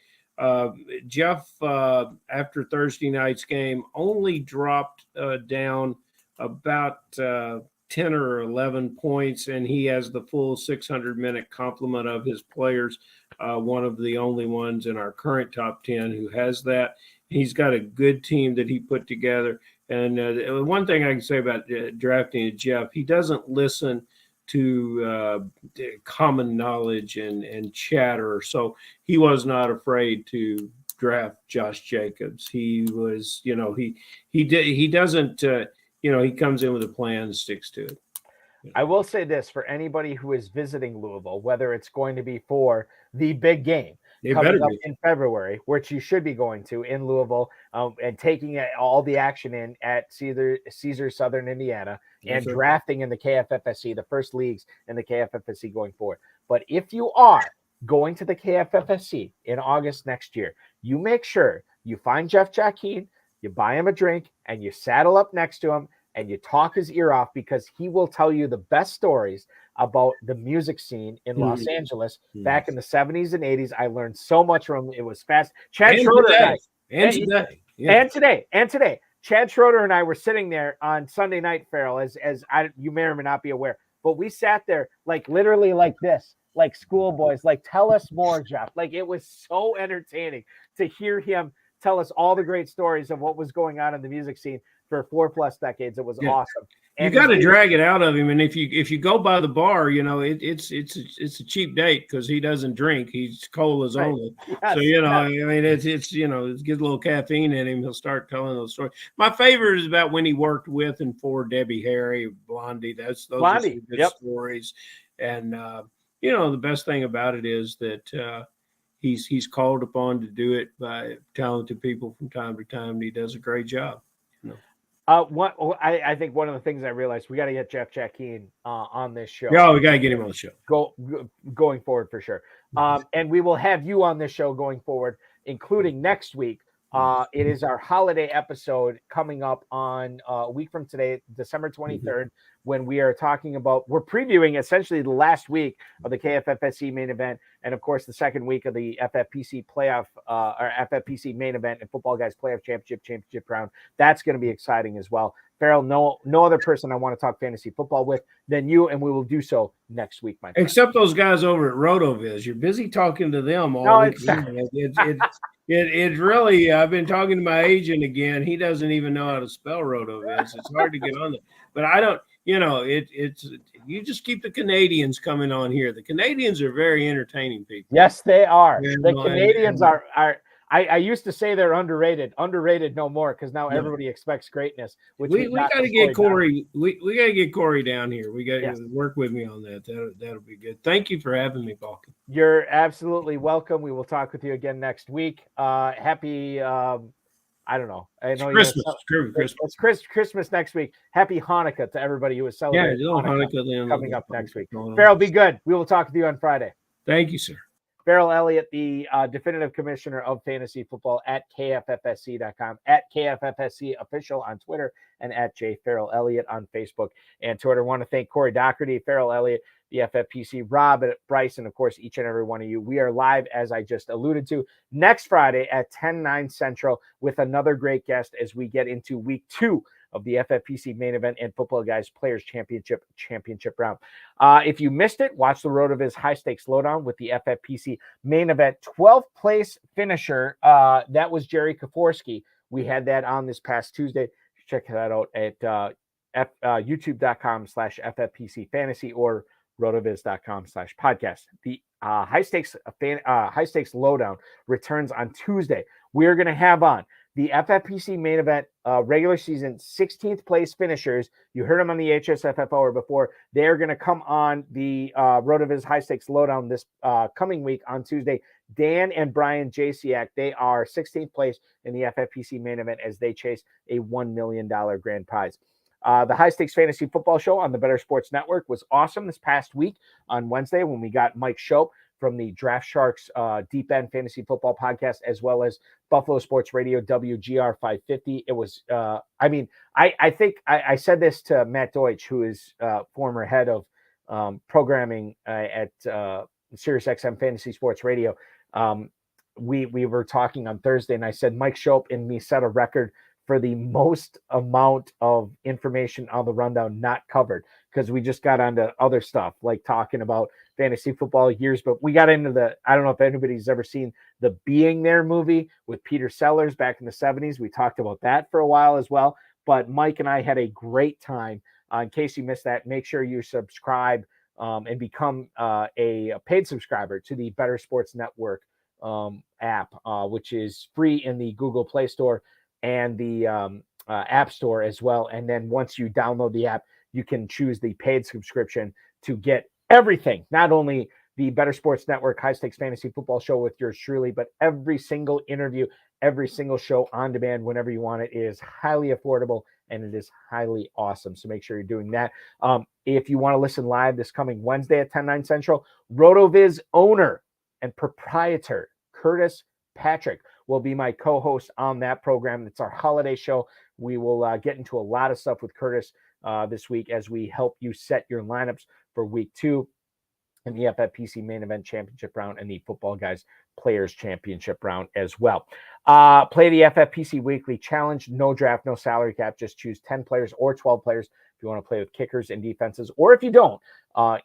Jeff, after Thursday night's game, only dropped down about 10 or 11 points, and he has the full 600-minute complement of his players, one of the only ones in our current top 10 who has that. He's got a good team that he put together. And one thing I can say about drafting Jeff, he doesn't listen to common knowledge and chatter. So he was not afraid to draft Josh Jacobs. He was, he doesn't, he comes in with a plan and sticks to it. I will say this for anybody who is visiting Louisville, whether it's going to be for the big game coming up in February, which you should be going to in Louisville, and taking all the action in at Caesar Southern Indiana and drafting in the KFFSC, the first leagues in the KFFSC going forward. But if you are going to the KFFSC in August next year, you make sure you find Jeff Joaquin, you buy him a drink, and you saddle up next to him and you talk his ear off, because he will tell you the best stories about the music scene in Los Angeles back in the 70s and 80s. I learned so much from him. It was fast. Chad Schroeder and today. Chad Schroeder and I were sitting there on Sunday night, Farrell, as you may or may not be aware, but we sat there like literally like this, like schoolboys, like, tell us more, Jeff. Like, it was so entertaining to hear him tell us all the great stories of what was going on in the music scene for 4+ decades. It was awesome. And you got to drag it out of him, and if you go by the bar, it's a cheap date because he doesn't drink. He's cola's only. Yes, so I mean, it's get a little caffeine in him. He'll start telling those stories. My favorite is about when he worked with and for Debbie Harry, Blondie. Those are some good stories. And the best thing about it is that he's called upon to do it by talented people from time to time, and he does a great job. I think one of the things I realized, we got to get Jeff Jackeen on this show. Yeah, we got to get him on the show. Going forward for sure. And we will have you on this show going forward, including next week. It is our holiday episode coming up on a week from today, December 23rd, when we're previewing essentially the last week of the KFFSC main event, and of course the second week of the FFPC playoff or FFPC main event and Football Guys Playoff Championship round. That's going to be exciting as well. Farrell, no other person I want to talk fantasy football with than you, and we will do so next week, my friend. Except those guys over at RotoViz. You're busy talking to them all week. It's really, I've been talking to my agent again. He doesn't even know how to spell RotoViz. It's hard to get on there. But I don't, you just keep the Canadians coming on here. The Canadians are very entertaining people. Yes, they are. The Canadians are I used to say they're underrated. Underrated no more, because now everybody expects greatness. Which we got to get Corey. We got to get Corey down here. We got to work with me on that. That'll be good. Thank you for having me, Balkan. You're absolutely welcome. We will talk with you again next week. Happy. I don't know. I know it's Christmas. It's Christmas next week. Happy Hanukkah to everybody who is celebrating Hanukkah coming up next week. Farrell, be good. We will talk with you on Friday. Thank you, sir. Farrell Elliott, the definitive commissioner of fantasy football at KFFSC.com, at KFFSC official on Twitter, and at J Farrell Elliott on Facebook and Twitter. I want to thank Corey Docherty, Farrell Elliott, the FFPC, Rob, Bryce, and of course, each and every one of you. We are live, as I just alluded to, next Friday at 10/9 Central with another great guest as we get into week 2 of the FFPC main event and Football Guys Players Championship round. If you missed it, watch the RotoViz High Stakes Lowdown with the FFPC main event 12th place finisher. That was Jerry Kaforski. We had that on this past Tuesday. Check that out at youtube.com/FFPC fantasy or rotoviz.com/podcast. The High Stakes Lowdown returns on Tuesday. We're going to have on the FFPC main event regular season 16th place finishers. You heard them on the HSFF hour before. They're going to come on the RotoViz High Stakes Lowdown this coming week on Tuesday. Dan and Brian Jasiak, they are 16th place in the FFPC main event as they chase a $1 million grand prize. The High Stakes Fantasy Football Show on the Better Sports Network was awesome this past week on Wednesday when we got Mike Shope from the Draft Sharks Deep End Fantasy Football Podcast, as well as Buffalo Sports Radio WGR 550. It was, I think I said this to Matt Deutsch, who is former head of programming at SiriusXM Fantasy Sports Radio. We were talking on Thursday, and I said Mike Shope and me set a record for the most amount of information on the rundown not covered, because we just got onto other stuff like talking about fantasy football years, but we got into I don't know if anybody's ever seen the Being There movie with Peter Sellers back in the 70s. We talked about that for a while as well, but Mike and I had a great time. In case you missed that, make sure you subscribe and become a paid subscriber to the Better Sports Network app, which is free in the Google Play Store and the App Store as well. And then once you download the app, you can choose the paid subscription to get everything, not only the Better Sports Network High Stakes Fantasy Football Show with yours truly, but every single interview, every single show on demand whenever you want it. It is highly affordable and it is highly awesome. So make sure you're doing that. If you want to listen live this coming Wednesday at 10/9 Central, RotoViz owner and proprietor Curtis Patrick will be my co-host on that program. It's our holiday show. We will get into a lot of stuff with Curtis this week as we help you set your lineups for week 2 in the FFPC main event championship round and the Football Guys Players Championship round as well. Play the FFPC weekly challenge. No draft, no salary cap. Just choose 10 players or 12 players if you want to play with kickers and defenses, or if you don't,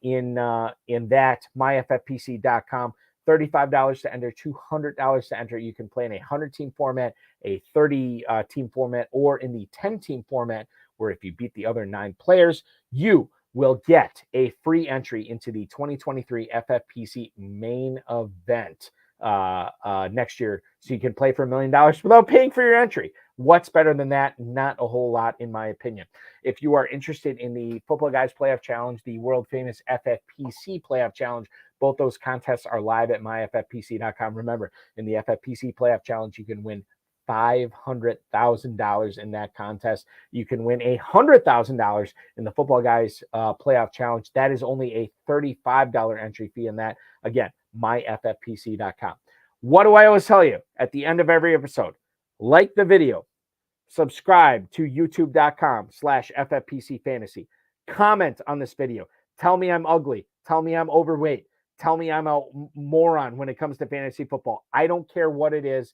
in that myffpc.com. $35 to enter, $200 to enter. You can play in a 100-team format, a 30-team format, or in the 10-team format, where if you beat the other 9 players, you will get a free entry into the 2023 FFPC main event next year. So you can play for $1 million without paying for your entry. What's better than that? Not a whole lot, in my opinion. If you are interested in the Football Guys Playoff Challenge, the world famous FFPC Playoff Challenge, both those contests are live at myffpc.com. Remember, in the FFPC Playoff Challenge, you can win $500,000 in that contest. You can win $100,000 in the Football Guys Playoff Challenge. That is only a $35 entry fee in that. Again, myffpc.com. What do I always tell you at the end of every episode? Like the video, subscribe to youtube.com/FFPC Fantasy. Comment on this video. Tell me I'm ugly. Tell me I'm overweight. Tell me I'm a moron when it comes to fantasy football. I don't care what it is.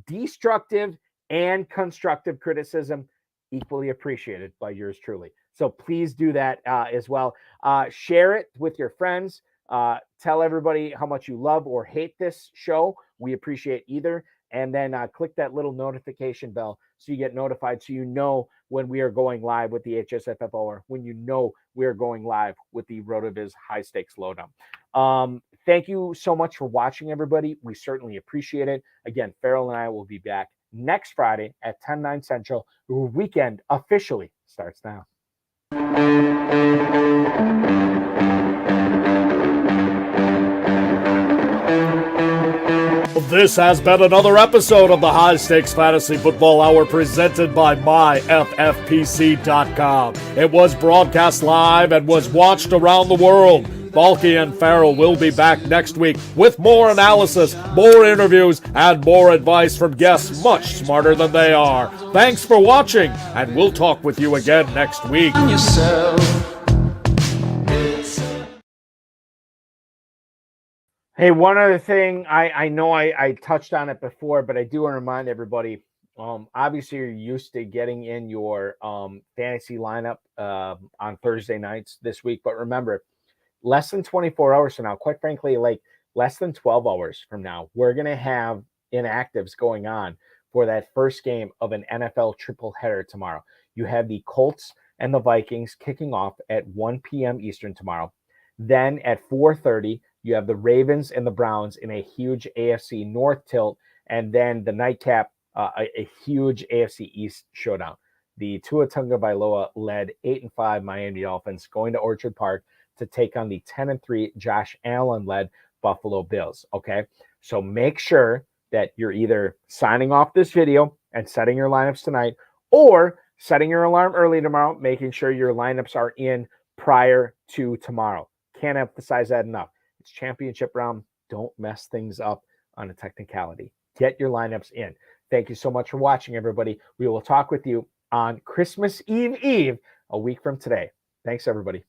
Destructive and constructive criticism equally appreciated by yours truly. So please do that as well. Share it with your friends. Tell everybody how much you love or hate this show. We appreciate either. And then click that little notification bell so you get notified, so you know when we are going live with the HSFF, or when you know we are going live with the RotoViz High Stakes Lowdown. Thank you so much for watching, everybody. We certainly appreciate it. Again, Farrell and I will be back next Friday at 10/9 Central. The weekend officially starts now. This has been another episode of the High Stakes Fantasy Football Hour presented by myffpc.com. It was broadcast live and was watched around the world. Balky and Farrell will be back next week with more analysis, more interviews, and more advice from guests much smarter than they are. Thanks for watching, and we'll talk with you again next week. Hey, one other thing, I know I touched on it before, but I do want to remind everybody, obviously you're used to getting in your fantasy lineup on Thursday nights this week, but remember, less than 24 hours from now, quite frankly, like less than 12 hours from now, we're going to have inactives going on for that first game of an NFL triple header tomorrow. You have the Colts and the Vikings kicking off at 1 p.m. Eastern tomorrow. Then at 4:30, you have the Ravens and the Browns in a huge AFC North tilt, and then the nightcap, a huge AFC East showdown. The Tua Tagovailoa led 8-5 Miami Dolphins going to Orchard Park to take on the 10-3 Josh Allen led Buffalo Bills. Okay, so make sure that you're either signing off this video and setting your lineups tonight, or setting your alarm early tomorrow, making sure your lineups are in prior to tomorrow. Can't emphasize that enough. It's championship round. Don't mess things up on a technicality. Get your lineups in. Thank you so much for watching, everybody. We will talk with you on Christmas Eve, a week from today. Thanks, everybody.